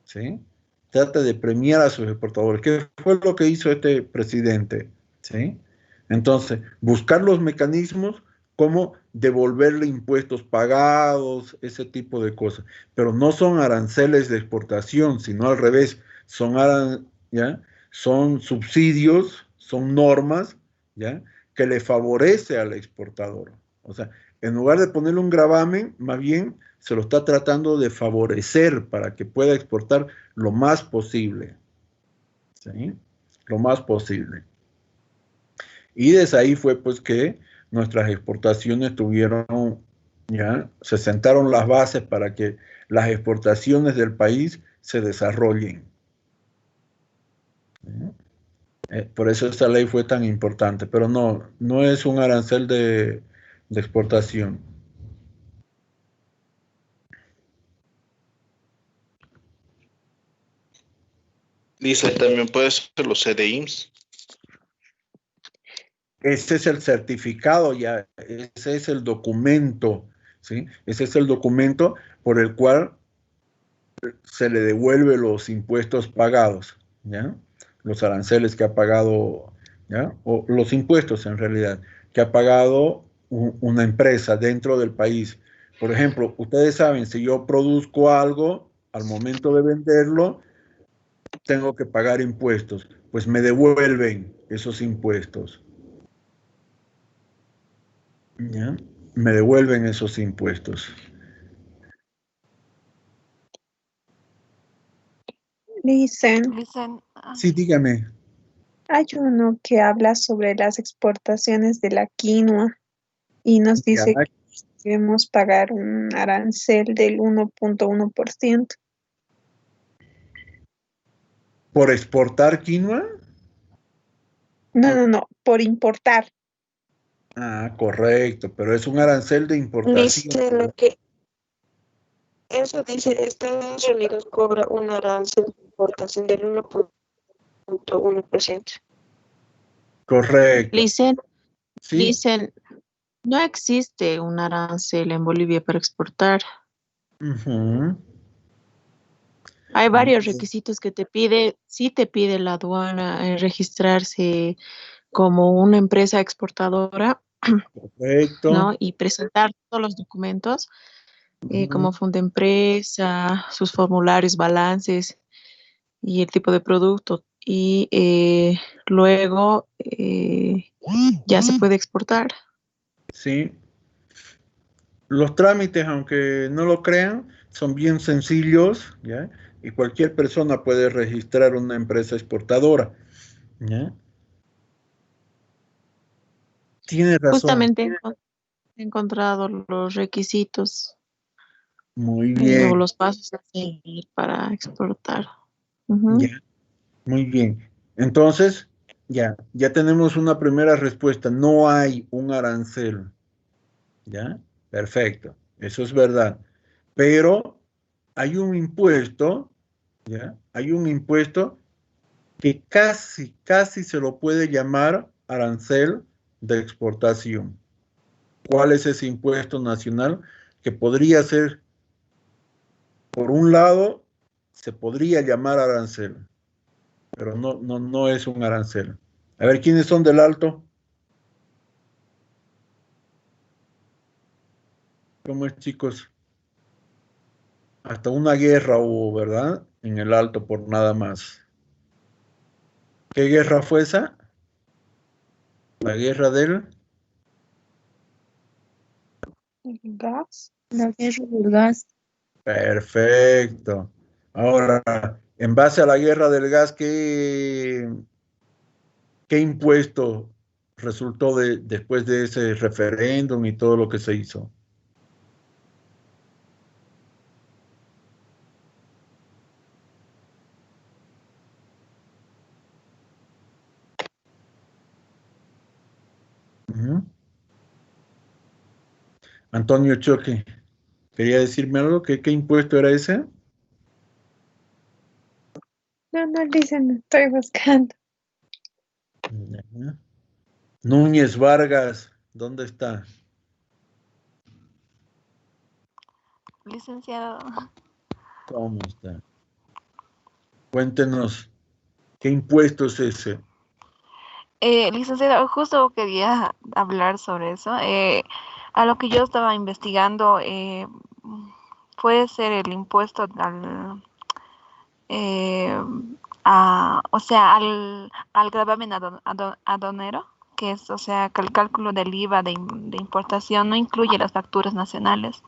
[SPEAKER 1] ¿sí? Trata de premiar a sus exportadores. ¿Qué fue lo que hizo este presidente? ¿Sí? Entonces, buscar los mecanismos como devolverle impuestos pagados, ese tipo de cosas. Pero no son aranceles de exportación, sino al revés, ¿ya? Son subsidios, son normas, ¿ya? Que le favorece al exportador. O sea, en lugar de ponerle un gravamen, más bien se lo está tratando de favorecer para que pueda exportar lo más posible. ¿Sí? Lo más posible. Y desde ahí fue pues que nuestras exportaciones tuvieron, ya, se sentaron las bases para que las exportaciones del país se desarrollen. Por eso esta ley fue tan importante, pero no es un arancel de exportación.
[SPEAKER 2] Dice, también puede ser los CDIs.
[SPEAKER 1] Ese es el certificado ya, ese es el documento, ¿sí? Ese es el documento por el cual se le devuelve los impuestos pagados, ¿ya? Los aranceles que ha pagado, ¿ya? O los impuestos en realidad, que ha pagado una empresa dentro del país. Por ejemplo, ustedes saben, si yo produzco algo, al momento de venderlo, tengo que pagar impuestos, pues me devuelven esos impuestos. ¿Ya? Me devuelven esos impuestos.
[SPEAKER 8] Dicen,
[SPEAKER 1] Sí, dígame.
[SPEAKER 8] hay uno que habla sobre las exportaciones de la quinoa.
[SPEAKER 3] Y nos
[SPEAKER 1] Ya,
[SPEAKER 3] dice que debemos pagar un arancel del 1.1%.
[SPEAKER 1] ¿por exportar quinoa?
[SPEAKER 3] No, por importar.
[SPEAKER 1] Ah, correcto, pero es un arancel de importación.
[SPEAKER 8] Dice lo que eso dice, Estados Unidos cobra un arancel de importación del 1.1%.
[SPEAKER 1] Correcto.
[SPEAKER 3] Dicen,
[SPEAKER 1] Sí.
[SPEAKER 3] no existe un arancel en Bolivia para exportar.
[SPEAKER 1] Ujú.
[SPEAKER 3] Hay
[SPEAKER 1] Muy
[SPEAKER 3] varios
[SPEAKER 1] bien.
[SPEAKER 3] requisitos que sí te pide la aduana registrarse como una empresa exportadora,
[SPEAKER 1] Correcto.
[SPEAKER 3] ¿no? Y presentar todos los documentos,
[SPEAKER 1] Ujú.
[SPEAKER 3] como fondo de empresa, sus formularios, balances y el tipo de producto. Y luego ya se puede exportar.
[SPEAKER 1] Sí. Los trámites, aunque no lo crean, son bien sencillos, ¿ya? Y cualquier persona puede registrar una empresa exportadora, ¿ya? Tiene razón.
[SPEAKER 3] Justamente he encontrado los requisitos
[SPEAKER 1] Muy
[SPEAKER 3] o
[SPEAKER 1] bien,
[SPEAKER 3] los pasos a seguir para exportar. Ujú.
[SPEAKER 1] ya, muy bien. Entonces, ya tenemos una primera respuesta. No hay un arancel, ¿ya? Perfecto, eso es verdad. Pero hay un impuesto, ¿ya? Hay un impuesto que casi se lo puede llamar arancel de exportación. ¿Cuál es ese impuesto nacional? Que podría ser, por un lado, se podría llamar arancel, pero no es un arancel. A ver, ¿quiénes son del Alto? ¿Cómo es, chicos? Hasta una guerra hubo, ¿verdad? En el Alto por nada más. ¿Qué guerra fue esa? La guerra del...
[SPEAKER 3] Gas.
[SPEAKER 8] La guerra del gas.
[SPEAKER 1] Perfecto. Ahora, en base a la guerra del gas, qué impuesto resultó después de ese referéndum y todo lo que se hizo? Ujú. Antonio Choque, ¿quería decirme algo? ¿Qué impuesto era ese?
[SPEAKER 3] No dicen, estoy buscando.
[SPEAKER 1] Ujú. Núñez Vargas, ¿dónde está?
[SPEAKER 5] Licenciado,
[SPEAKER 1] ¿Cómo está? Cuéntenos, ¿qué impuesto es ese?
[SPEAKER 5] licenciado, justo quería hablar sobre eso. A lo que yo estaba investigando, puede ser el impuesto eh, o sea, al gravamen aduanero, que es, o sea, que el cálculo del IVA de importación no incluye las facturas nacionales.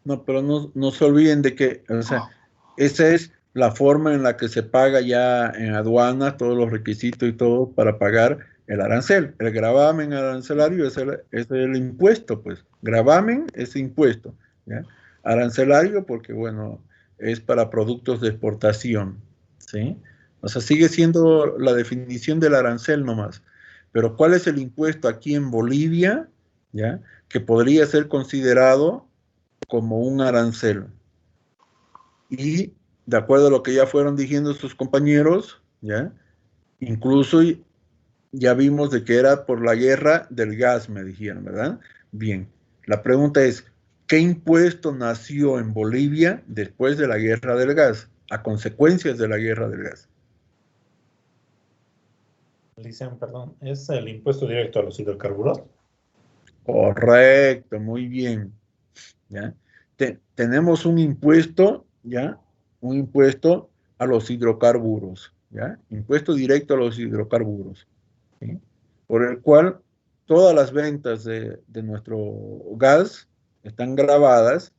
[SPEAKER 1] No, pero no se olviden de que, o sea, esa es la forma en la que se paga ya en aduanas, todos los requisitos y todo para pagar el arancel. El gravamen arancelario es el impuesto, pues. Gravamen es impuesto, ¿ya? Arancelario porque, bueno, es para productos de exportación, ¿sí? O sea, sigue siendo la definición del arancel nomás. Pero ¿cuál es el impuesto aquí en Bolivia, ¿ya? Que podría ser considerado como un arancel. Y de acuerdo a lo que ya fueron diciendo sus compañeros, ¿ya? Incluso ya vimos de que era por la guerra del gas, me dijeron, ¿verdad? Bien, la pregunta es, ¿qué impuesto nació en Bolivia después de la guerra del gas, a consecuencias de la guerra del gas?
[SPEAKER 2] Dicen, perdón, ¿es el impuesto directo a los hidrocarburos?
[SPEAKER 1] Correcto, muy bien. ¿Ya? Tenemos un impuesto, ¿ya? Un impuesto a los hidrocarburos, ¿ya? Impuesto directo a los hidrocarburos, ¿sí? Por el cual todas las ventas de nuestro gas están grabadas,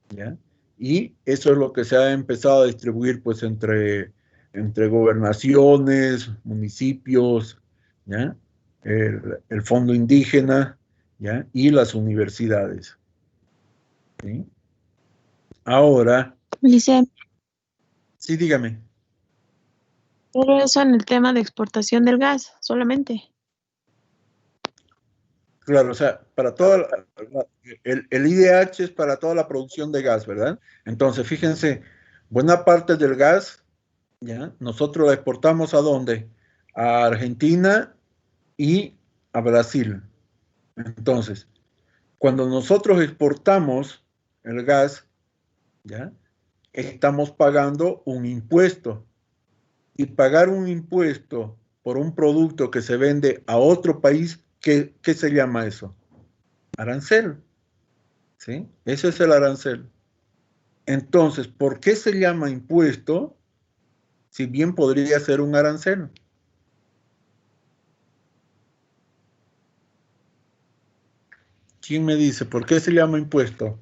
[SPEAKER 1] ¿ya? Y eso es lo que se ha empezado a distribuir, pues, entre gobernaciones, municipios, ¿ya? el fondo indígena, ¿ya? Y las universidades. ¿Sí? Ahora,
[SPEAKER 3] Licen,
[SPEAKER 1] sí, dígame.
[SPEAKER 3] pero eso en el tema de exportación del gas, solamente.
[SPEAKER 1] Claro, o sea, para toda el IDH es para toda la producción de gas, ¿verdad? Entonces, fíjense, buena parte del gas, ¿ya? Nosotros la exportamos ¿a dónde? A Argentina y a Brasil. Entonces, cuando nosotros exportamos el gas, ¿ya? Estamos pagando un impuesto. Y pagar un impuesto por un producto que se vende a otro país, ¿qué se llama eso? Arancel. ¿Sí? Ese es el arancel. Entonces, ¿por qué se llama impuesto si bien podría ser un arancel? ¿Quién me dice por qué se llama impuesto?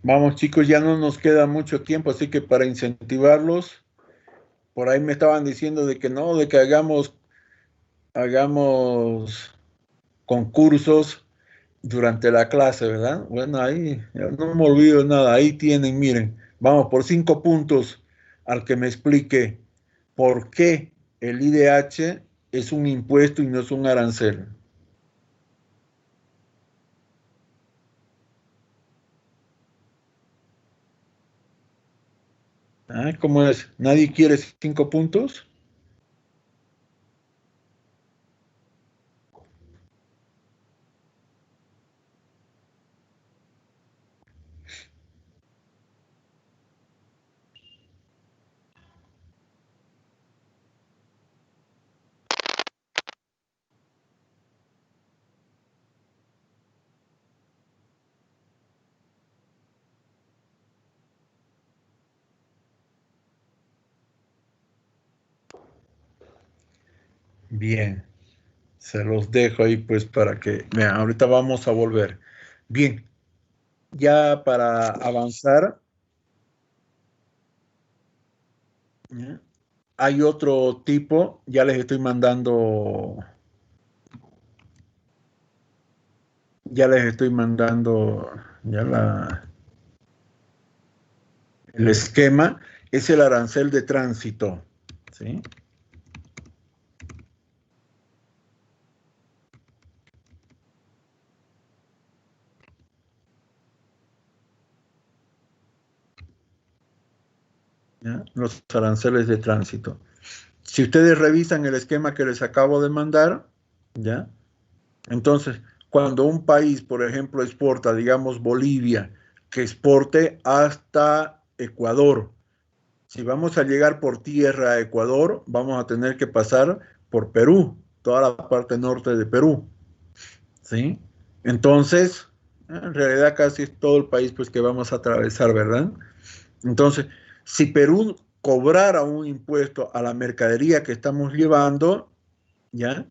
[SPEAKER 1] Vamos, chicos, ya no nos queda mucho tiempo, así que para incentivarlos, por ahí me estaban diciendo de que no, de que hagamos concursos durante la clase, ¿verdad? Bueno, ahí no me olvido nada, ahí tienen, miren, vamos por 5 puntos al que me explique por qué el IDH es un impuesto y no es un arancel. ¿Ah? ¿Cómo es? ¿Nadie quiere 5 puntos? Bien, se los dejo ahí pues para que vean, ahorita vamos a volver. Bien, ya para avanzar, ¿ya? Hay otro tipo, ya les estoy mandando ya el esquema, es el arancel de tránsito, ¿sí? ¿Ya? Los aranceles de tránsito. Si ustedes revisan el esquema que les acabo de mandar, ¿ya? Entonces, cuando un país, por ejemplo, exporta, digamos Bolivia, que exporte hasta Ecuador, si vamos a llegar por tierra a Ecuador, vamos a tener que pasar por Perú, toda la parte norte de Perú, ¿sí? Entonces, en realidad casi es todo el país pues que vamos a atravesar, ¿verdad? Entonces, si Perú cobrara un impuesto a la mercadería que estamos llevando, ¿ya?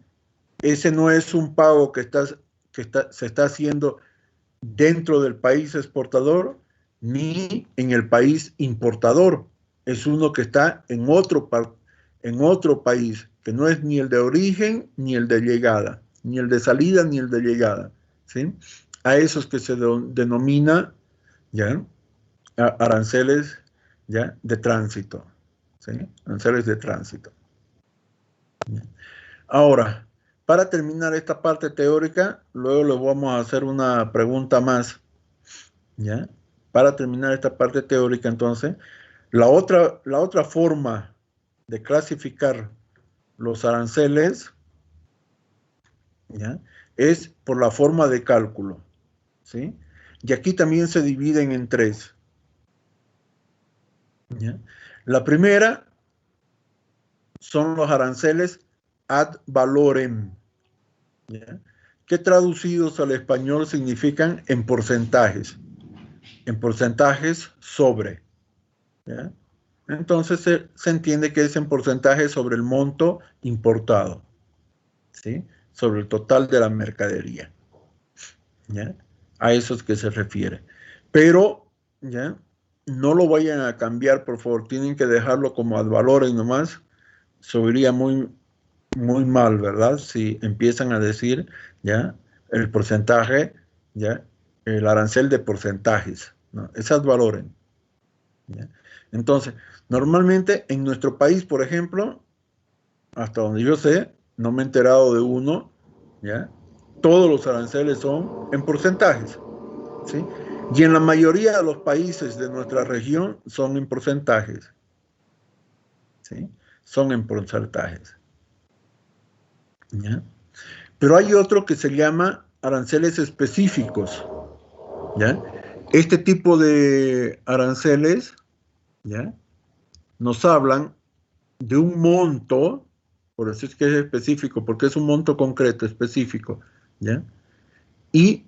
[SPEAKER 1] Ese no es un pago que se está haciendo dentro del país exportador ni en el país importador. Es uno que está en otro país, que no es ni el de origen ni el de llegada, ni el de salida ni el de llegada. ¿Sí? A esos que se denomina, ¿ya? Aranceles, ¿ya? De tránsito. ¿Sí? Aranceles de tránsito. ¿Ya? Ahora, para terminar esta parte teórica, luego les vamos a hacer una pregunta más, ¿ya? Para terminar esta parte teórica, entonces, la otra forma de clasificar los aranceles, ¿ya? Es por la forma de cálculo, ¿sí? Y aquí también se dividen en 3, ¿ya? La primera son los aranceles ad valorem, ¿ya? Que traducidos al español significan en porcentajes sobre, ¿ya? Entonces se entiende que es en porcentaje sobre el monto importado, ¿sí? Sobre el total de la mercadería. ¿ya? A eso es que se refiere. Pero, ¿ya? No lo vayan a cambiar, por favor. Tienen que dejarlo como ad valorem nomás. Subiría muy, muy mal, ¿verdad? Si empiezan a decir, ¿ya? El porcentaje, ¿ya? El arancel de porcentajes, ¿no? Es ad valorem, ¿ya? Entonces, normalmente en nuestro país, por ejemplo, hasta donde yo sé, no me he enterado de uno, ¿ya? Todos los aranceles son en porcentajes, ¿sí? Y en la mayoría de los países de nuestra región son en porcentajes, ¿sí? Son en porcentajes, ¿ya? Pero hay otro que se llama aranceles específicos, ¿ya? Este tipo de aranceles, ¿ya? Nos hablan de un monto, por eso es que es específico, porque es un monto concreto, específico, ¿ya? Y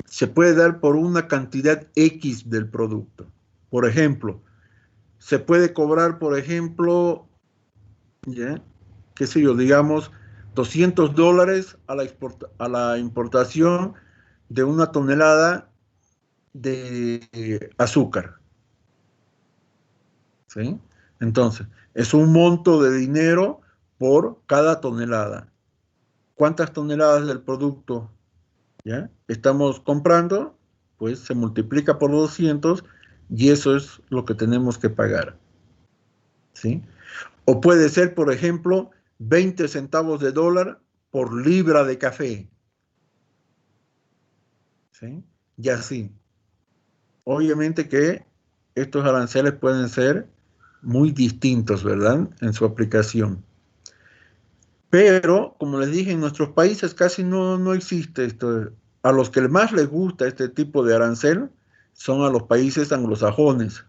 [SPEAKER 1] se puede dar por una cantidad X del producto. Por ejemplo, se puede cobrar, por ejemplo, ¿ya? Qué sé yo, digamos, $200 a la importación de una tonelada de azúcar, ¿sí? Entonces, es un monto de dinero por cada tonelada. ¿Cuántas toneladas del producto, ya estamos comprando? Pues se multiplica por 200 y eso es lo que tenemos que pagar, ¿sí? O puede ser, por ejemplo, 20 centavos de dólar por libra de café, ¿sí? Y así. Obviamente que estos aranceles pueden ser muy distintos, ¿verdad? En su aplicación. Pero, como les dije, en nuestros países casi no existe esto. A los que más les gusta este tipo de arancel son a los países anglosajones,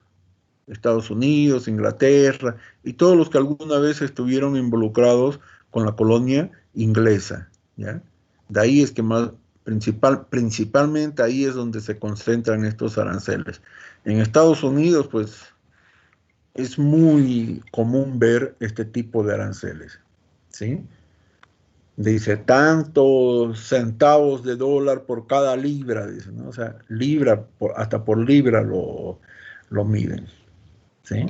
[SPEAKER 1] Estados Unidos, Inglaterra, y todos los que alguna vez estuvieron involucrados con la colonia inglesa, ¿ya? De ahí es que principalmente ahí es donde se concentran estos aranceles. En Estados Unidos, pues, es muy común ver este tipo de aranceles, ¿sí? Dice, tantos centavos de dólar por cada libra, dice, ¿no? O sea, libra, hasta por libra lo miden, ¿sí?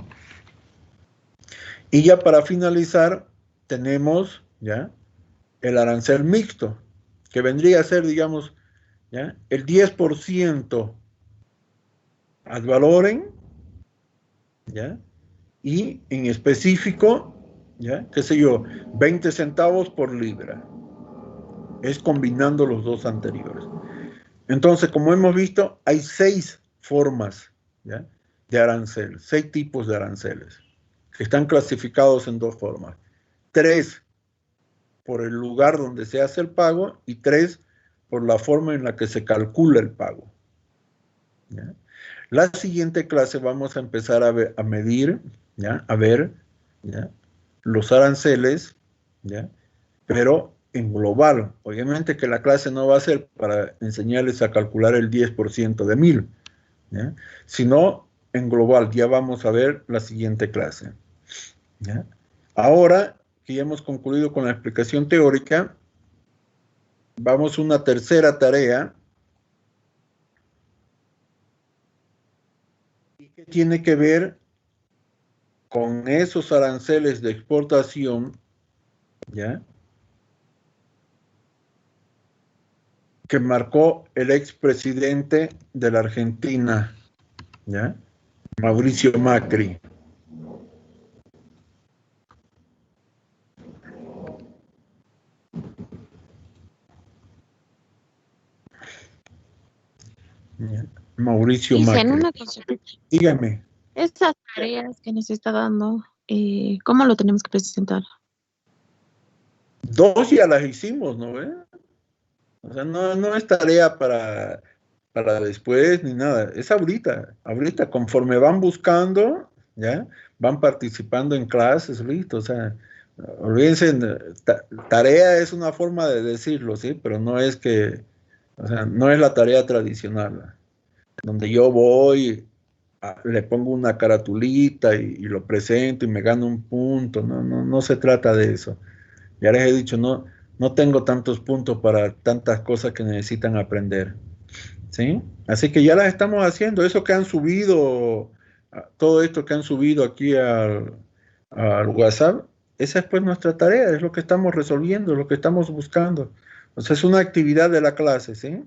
[SPEAKER 1] Y ya para finalizar, tenemos, ¿ya? El arancel mixto, que vendría a ser, digamos, ¿ya? El 10% ad valorem, ¿ya? Y en específico, ¿ya? Qué sé yo, 20 centavos por libra. Es combinando los dos anteriores. Entonces, como hemos visto, hay 6 formas, ¿ya? De arancel, 6 tipos de aranceles, que están clasificados en 2 formas. 3 por el lugar donde se hace el pago y 3 por la forma en la que se calcula el pago, ¿ya? La siguiente clase vamos a empezar a medir, ¿ya? A ver, ¿ya? Los aranceles, ¿ya? Pero en global. Obviamente que la clase no va a ser para enseñarles a calcular el 10% de 1000, ¿ya? Sino en global. Ya vamos a ver la siguiente clase, ¿ya? Ahora que ya hemos concluido con la explicación teórica, vamos a una tercera tarea que tiene que ver con esos aranceles de exportación, ¿ya? Que marcó el expresidente de la Argentina, ¿ya? Mauricio Macri. ¿Ya? Mauricio
[SPEAKER 3] Dicen
[SPEAKER 1] Macri.
[SPEAKER 3] una consulta.
[SPEAKER 1] Dígame.
[SPEAKER 3] Estas tareas que nos está dando, ¿cómo lo tenemos que presentar?
[SPEAKER 1] 2 ya las hicimos, ¿no? O sea, no es tarea para después ni nada. Es ahorita, conforme van buscando, ¿ya? Van participando en clases, listo. O sea, olvídense, tarea es una forma de decirlo, ¿sí? Pero no es que, o sea, no es la tarea tradicional, donde yo voy, le pongo una caratulita y lo presento y me gano un punto. No se trata de eso. Ya les he dicho, no tengo tantos puntos para tantas cosas que necesitan aprender. ¿Sí? Así que ya las estamos haciendo. Eso que han subido, todo esto que han subido aquí al WhatsApp, esa es pues nuestra tarea, es lo que estamos resolviendo, lo que estamos buscando. O sea, es una actividad de la clase, ¿sí?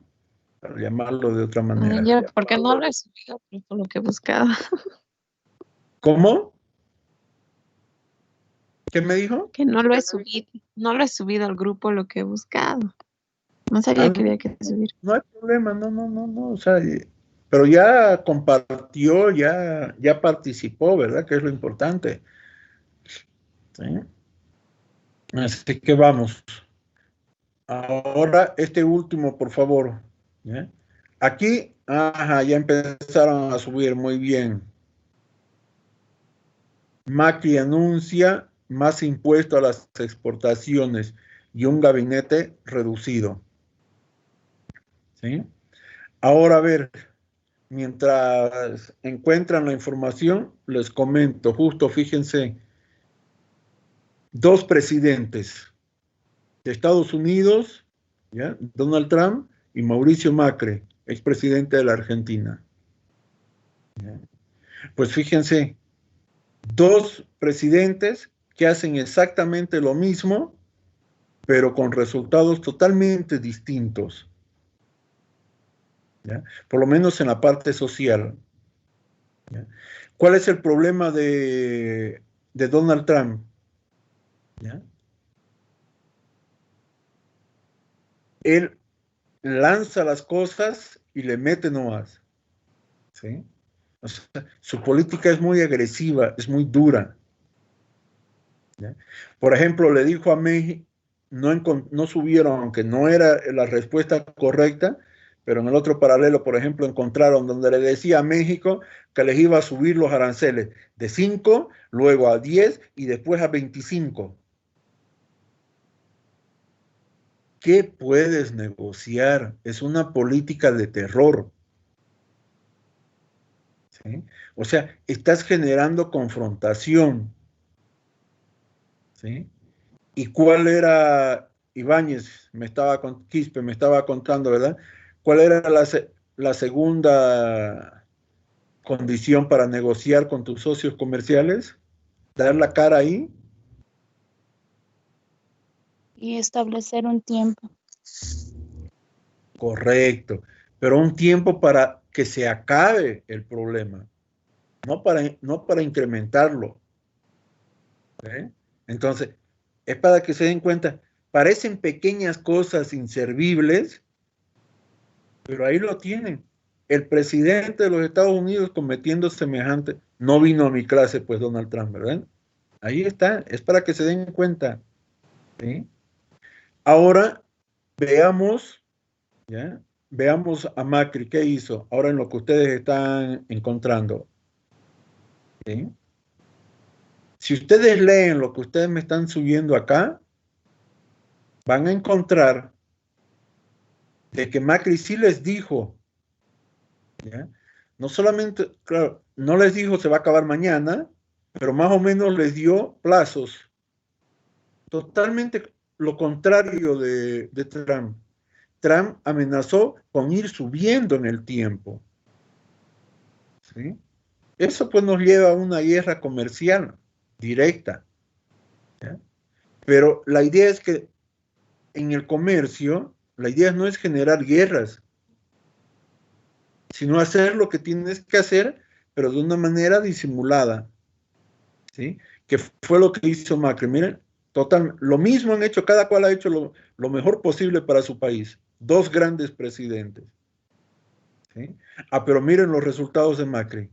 [SPEAKER 1] Para llamarlo de otra manera.
[SPEAKER 3] Yo, porque no lo he subido por lo que buscaba.
[SPEAKER 1] ¿Cómo? ¿Qué me dijo?
[SPEAKER 3] Que no lo he subido al grupo lo que he buscado. No sabía que había que subir.
[SPEAKER 1] No hay problema, no, o sea, pero ya compartió, ya participó, ¿verdad? Que es lo importante. ¿Sí? Así que vamos. Ahora, este último, por favor. ¿Ya? Aquí, ajá, ya empezaron a subir muy bien. Macri anuncia más impuesto a las exportaciones y un gabinete reducido. ¿Sí? Ahora, a ver, mientras encuentran la información, les comento, justo fíjense, dos presidentes de Estados Unidos, ¿ya? Donald Trump y Mauricio Macri, expresidente de la Argentina. ¿Ya? Pues fíjense, dos presidentes que hacen exactamente lo mismo, pero con resultados totalmente distintos. ¿Ya? Por lo menos en la parte social. ¿Ya? ¿Cuál es el problema de Donald Trump? ¿Ya? Él lanza las cosas y le mete nomás. ¿Sí? O sea, su política es muy agresiva, es muy dura. ¿Ya? Por ejemplo, le dijo a México, no subieron, aunque no era la respuesta correcta, pero en el otro paralelo, por ejemplo, encontraron donde le decía a México que les iba a subir los aranceles de 5, luego a 10 y después a 25. ¿Qué puedes negociar? Es una política de terror. ¿Sí? O sea, estás generando confrontación. ¿Sí? ¿Y cuál era, Ibáñez, Quispe me estaba contando, ¿verdad? ¿Cuál era la segunda condición para negociar con tus socios comerciales? Dar la cara ahí.
[SPEAKER 9] Y establecer un tiempo.
[SPEAKER 1] Correcto, pero un tiempo para que se acabe el problema, no para incrementarlo. ¿Sí? Entonces, es para que se den cuenta, parecen pequeñas cosas inservibles, pero ahí lo tienen. El presidente de los Estados Unidos cometiendo semejante, no vino a mi clase, pues Donald Trump, ¿verdad? Ahí está, es para que se den cuenta. ¿Sí? Ahora, veamos, ¿ya? Veamos a Macri, ¿qué hizo? Ahora en lo que ustedes están encontrando. ¿Sí? Si ustedes leen lo que ustedes me están subiendo acá, van a encontrar de que Macri sí les dijo, ¿ya? No solamente, claro, no les dijo se va a acabar mañana, pero más o menos les dio plazos. Totalmente lo contrario de Trump. Trump amenazó con ir subiendo en el tiempo. ¿Sí? Eso pues nos lleva a una guerra comercial directa. ¿Ya? Pero la idea es que en el comercio, la idea no es generar guerras, sino hacer lo que tienes que hacer, pero de una manera disimulada. ¿Sí? Que fue lo que hizo Macri. Miren, total, lo mismo han hecho, cada cual ha hecho lo mejor posible para su país. Dos grandes presidentes. ¿Sí? Pero miren los resultados de Macri.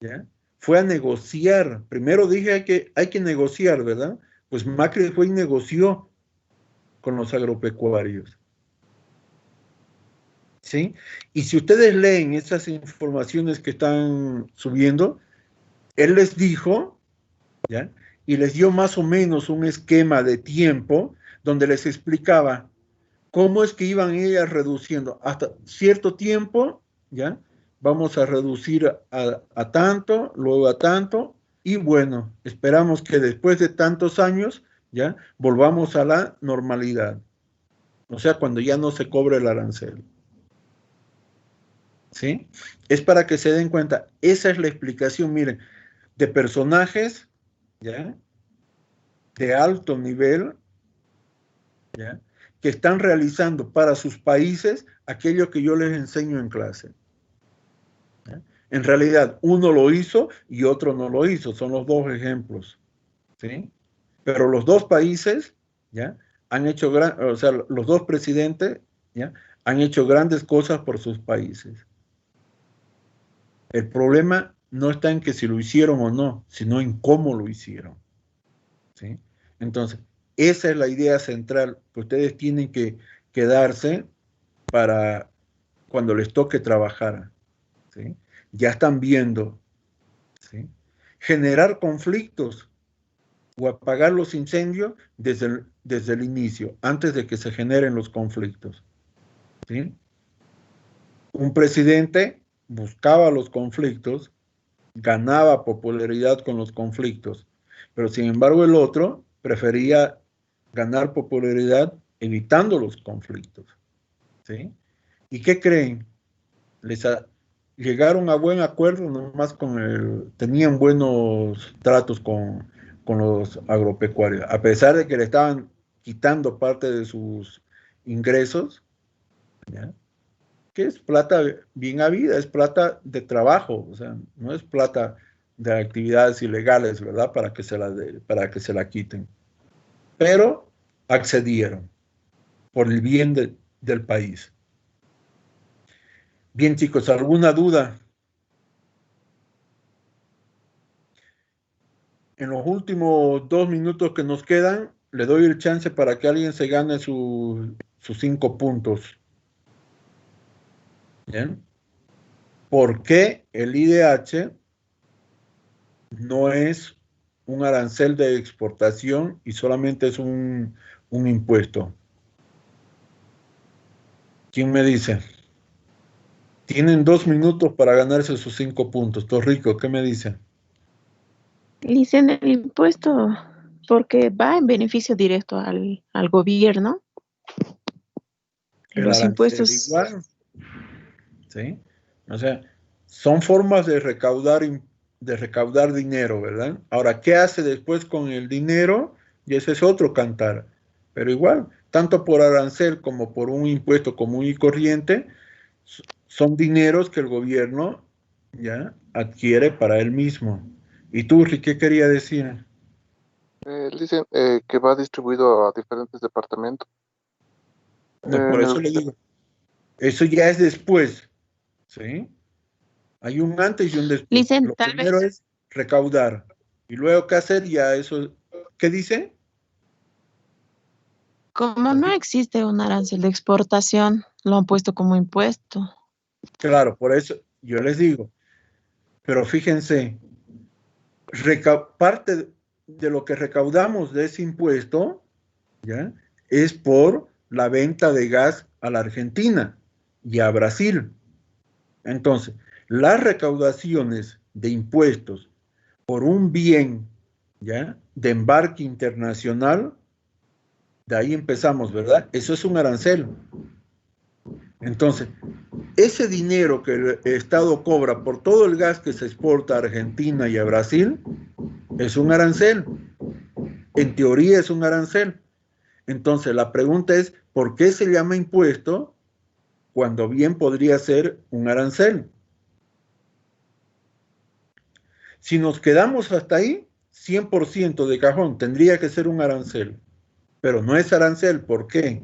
[SPEAKER 1] ¿Ya? Fue a negociar. Primero dije que hay que negociar, ¿verdad? Pues Macri fue y negoció con los agropecuarios. ¿Sí? Y si ustedes leen esas informaciones que están subiendo, él les dijo, ¿ya? Y les dio más o menos un esquema de tiempo donde les explicaba cómo es que iban ellas reduciendo hasta cierto tiempo, ¿ya? Vamos a reducir a tanto, luego a tanto, y bueno, esperamos que después de tantos años ¿ya? Volvamos a la normalidad. O sea, cuando ya no se cobre el arancel. ¿Sí? Es para que se den cuenta, esa es la explicación, miren, de personajes, ¿ya? De alto nivel, ¿ya? Que están realizando para sus países aquello que yo les enseño en clase. ¿Ya? En realidad, uno lo hizo y otro no lo hizo, son los dos ejemplos. ¿Sí? Pero los dos países, ¿ya? Han hecho, o sea, los dos presidentes, ¿ya? Han hecho grandes cosas por sus países. El problema no está en que si lo hicieron o no, sino en cómo lo hicieron. ¿Sí? Entonces, esa es la idea central que ustedes tienen que quedarse para cuando les toque trabajar. ¿Sí? Ya están viendo, ¿sí? Generar conflictos o apagar los incendios desde el inicio, antes de que se generen los conflictos. ¿Sí? Un presidente buscaba los conflictos, ganaba popularidad con los conflictos, pero sin embargo el otro prefería ganar popularidad evitando los conflictos. ¿Sí? ¿Y qué creen? Llegaron a buen acuerdo, nomás tenían buenos tratos con los agropecuarios, a pesar de que le estaban quitando parte de sus ingresos, ¿ya? Que es plata bien habida, es plata de trabajo, o sea, no es plata de actividades ilegales, ¿verdad? Para que se la quiten. Pero accedieron por el bien del país. Bien, chicos, ¿alguna duda? En los últimos 2 minutos que nos quedan, le doy el chance para que alguien se gane sus 5 puntos. ¿Bien? ¿Por qué el IDH no es un arancel de exportación y solamente es un impuesto? ¿Quién me dice? Tienen 2 minutos para ganarse sus 5 puntos. Torrico, ¿qué me dice?
[SPEAKER 3] Dicen el impuesto porque va en beneficio directo al gobierno.
[SPEAKER 1] El
[SPEAKER 3] Los
[SPEAKER 1] arancel
[SPEAKER 3] impuestos,
[SPEAKER 1] igual. ¿Sí? O sea, son formas de recaudar dinero, ¿verdad? Ahora, ¿qué hace después con el dinero? Y ese es otro cantar. Pero igual, tanto por arancel como por un impuesto común y corriente, son dineros que el gobierno ya adquiere para él mismo. ¿Y tú, Rick, qué quería decir?
[SPEAKER 6] Dicen que va distribuido a diferentes departamentos.
[SPEAKER 1] No, por eso le digo, eso ya es después, ¿sí? Hay un antes y un después.
[SPEAKER 3] dicen
[SPEAKER 1] Lo
[SPEAKER 3] tal
[SPEAKER 1] primero
[SPEAKER 3] vez,
[SPEAKER 1] es recaudar. Y luego, ¿qué hacer? Ya eso. ¿Qué dice?
[SPEAKER 3] como no existe un arancel de exportación, lo han puesto como impuesto.
[SPEAKER 1] Claro, por eso yo les digo. Pero fíjense, parte de lo que recaudamos de ese impuesto, ¿ya? Es por la venta de gas a la Argentina y a Brasil. Entonces, las recaudaciones de impuestos por un bien, ¿ya? De embarque internacional, de ahí empezamos, ¿verdad? Eso es un arancel. Entonces, ese dinero que el Estado cobra por todo el gas que se exporta a Argentina y a Brasil, es un arancel. En teoría es un arancel. Entonces, la pregunta es, ¿por qué se llama impuesto cuando bien podría ser un arancel? Si nos quedamos hasta ahí, 100% de cajón, tendría que ser un arancel. Pero no es arancel, ¿por qué?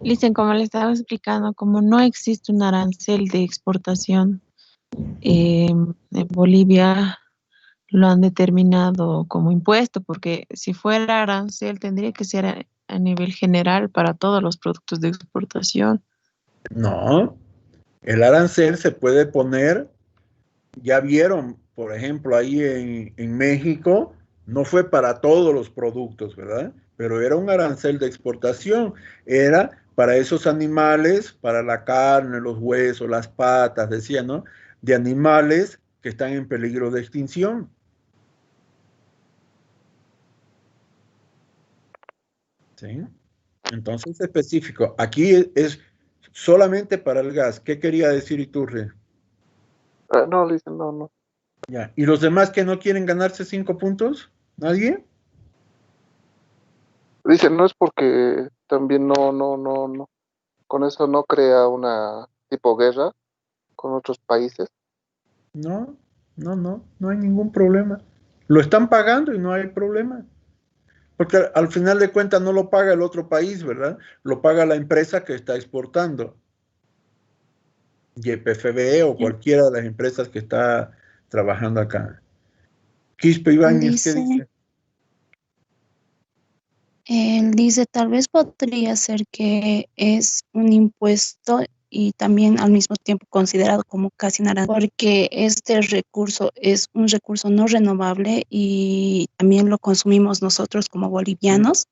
[SPEAKER 3] Dicen, como le estaba explicando, como no existe un arancel de exportación, en Bolivia lo han determinado como impuesto, porque si fuera arancel tendría que ser a nivel general para todos los productos de exportación.
[SPEAKER 1] No, el arancel se puede poner, ya vieron, por ejemplo, ahí en México, no fue para todos los productos, ¿verdad? Pero era un arancel de exportación, era para esos animales, para la carne, los huesos, las patas, decía, ¿no? De animales que están en peligro de extinción. ¿Sí? Entonces, específico. Aquí es solamente para el gas. ¿Qué quería decir Iturre?
[SPEAKER 6] No, le dicen, no.
[SPEAKER 1] Ya. ¿Y los demás que no quieren ganarse 5 puntos? ¿Nadie?
[SPEAKER 6] Dicen, no es porque también no. Con eso no crea una tipo guerra con otros países.
[SPEAKER 1] No hay ningún problema. Lo están pagando y no hay problema. Porque al final de cuentas no lo paga el otro país, ¿verdad? Lo paga la empresa que está exportando. YPFB o cualquiera de las empresas que está trabajando acá. Quispe Ibáñez, ¿qué dice?
[SPEAKER 9] Él dice, tal vez podría ser que es un impuesto y también al mismo tiempo considerado como casi un arancel, porque este recurso es un recurso no renovable y también lo consumimos nosotros como bolivianos.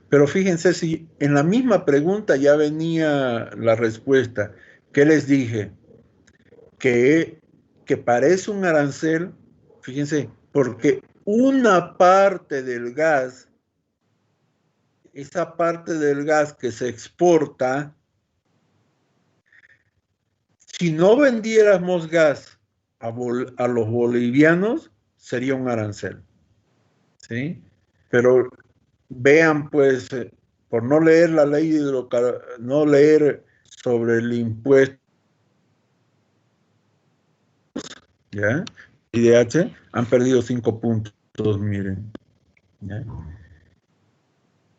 [SPEAKER 1] Pero fíjense, si en la misma pregunta ya venía la respuesta, ¿qué les dije? Que parece un arancel, fíjense, porque una parte del gas, esa parte del gas que se exporta, si no vendiéramos gas a los bolivianos, sería un arancel. ¿Sí? Pero vean, pues, por no leer la ley de no leer sobre el impuesto, ¿ya? IDH, han perdido 5 puntos, miren. ¿Ya?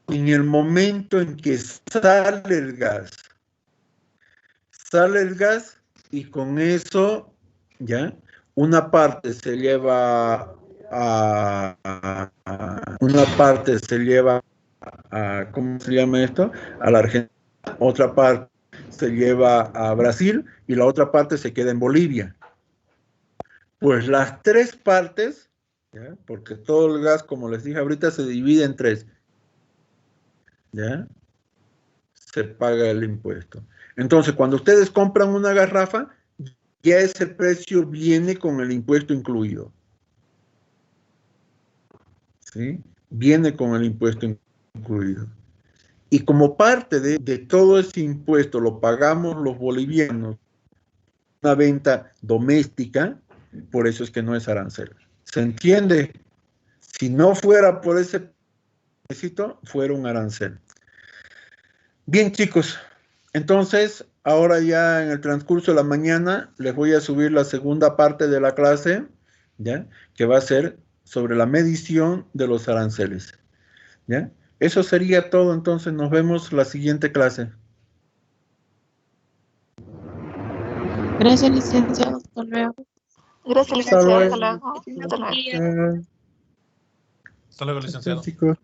[SPEAKER 1] En el momento en que sale el gas y con eso, ¿ya? Una parte se lleva ¿cómo se llama esto? A la Argentina, otra parte se lleva a Brasil y la otra parte se queda en Bolivia. Pues las 3 partes, ¿ya? Porque todo el gas, como les dije ahorita, se divide en 3, ¿ya? Se paga el impuesto. Entonces, cuando ustedes compran una garrafa, ya ese precio viene con el impuesto incluido. ¿Sí? Viene con el impuesto incluido. Y como parte de todo ese impuesto lo pagamos los bolivianos, una venta doméstica, por eso es que no es arancel. ¿Se entiende? Si no fuera por ese requisito, fuera un arancel. Bien, chicos, entonces ahora ya en el transcurso de la mañana les voy a subir la segunda parte de la clase, ¿ya? Que va a ser sobre la medición de los aranceles, ¿ya? Eso sería todo, entonces nos vemos la siguiente clase.
[SPEAKER 3] Gracias, licenciado. Hasta luego.
[SPEAKER 5] Gracias,
[SPEAKER 1] Hasta
[SPEAKER 5] licenciado.
[SPEAKER 1] luego.
[SPEAKER 5] Hasta luego. Hasta luego.
[SPEAKER 2] Hasta luego,
[SPEAKER 1] Chao,
[SPEAKER 2] licenciado.
[SPEAKER 1] chicos.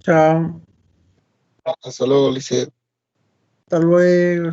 [SPEAKER 1] Chao.
[SPEAKER 6] Hasta luego, Lice.
[SPEAKER 1] Hasta luego.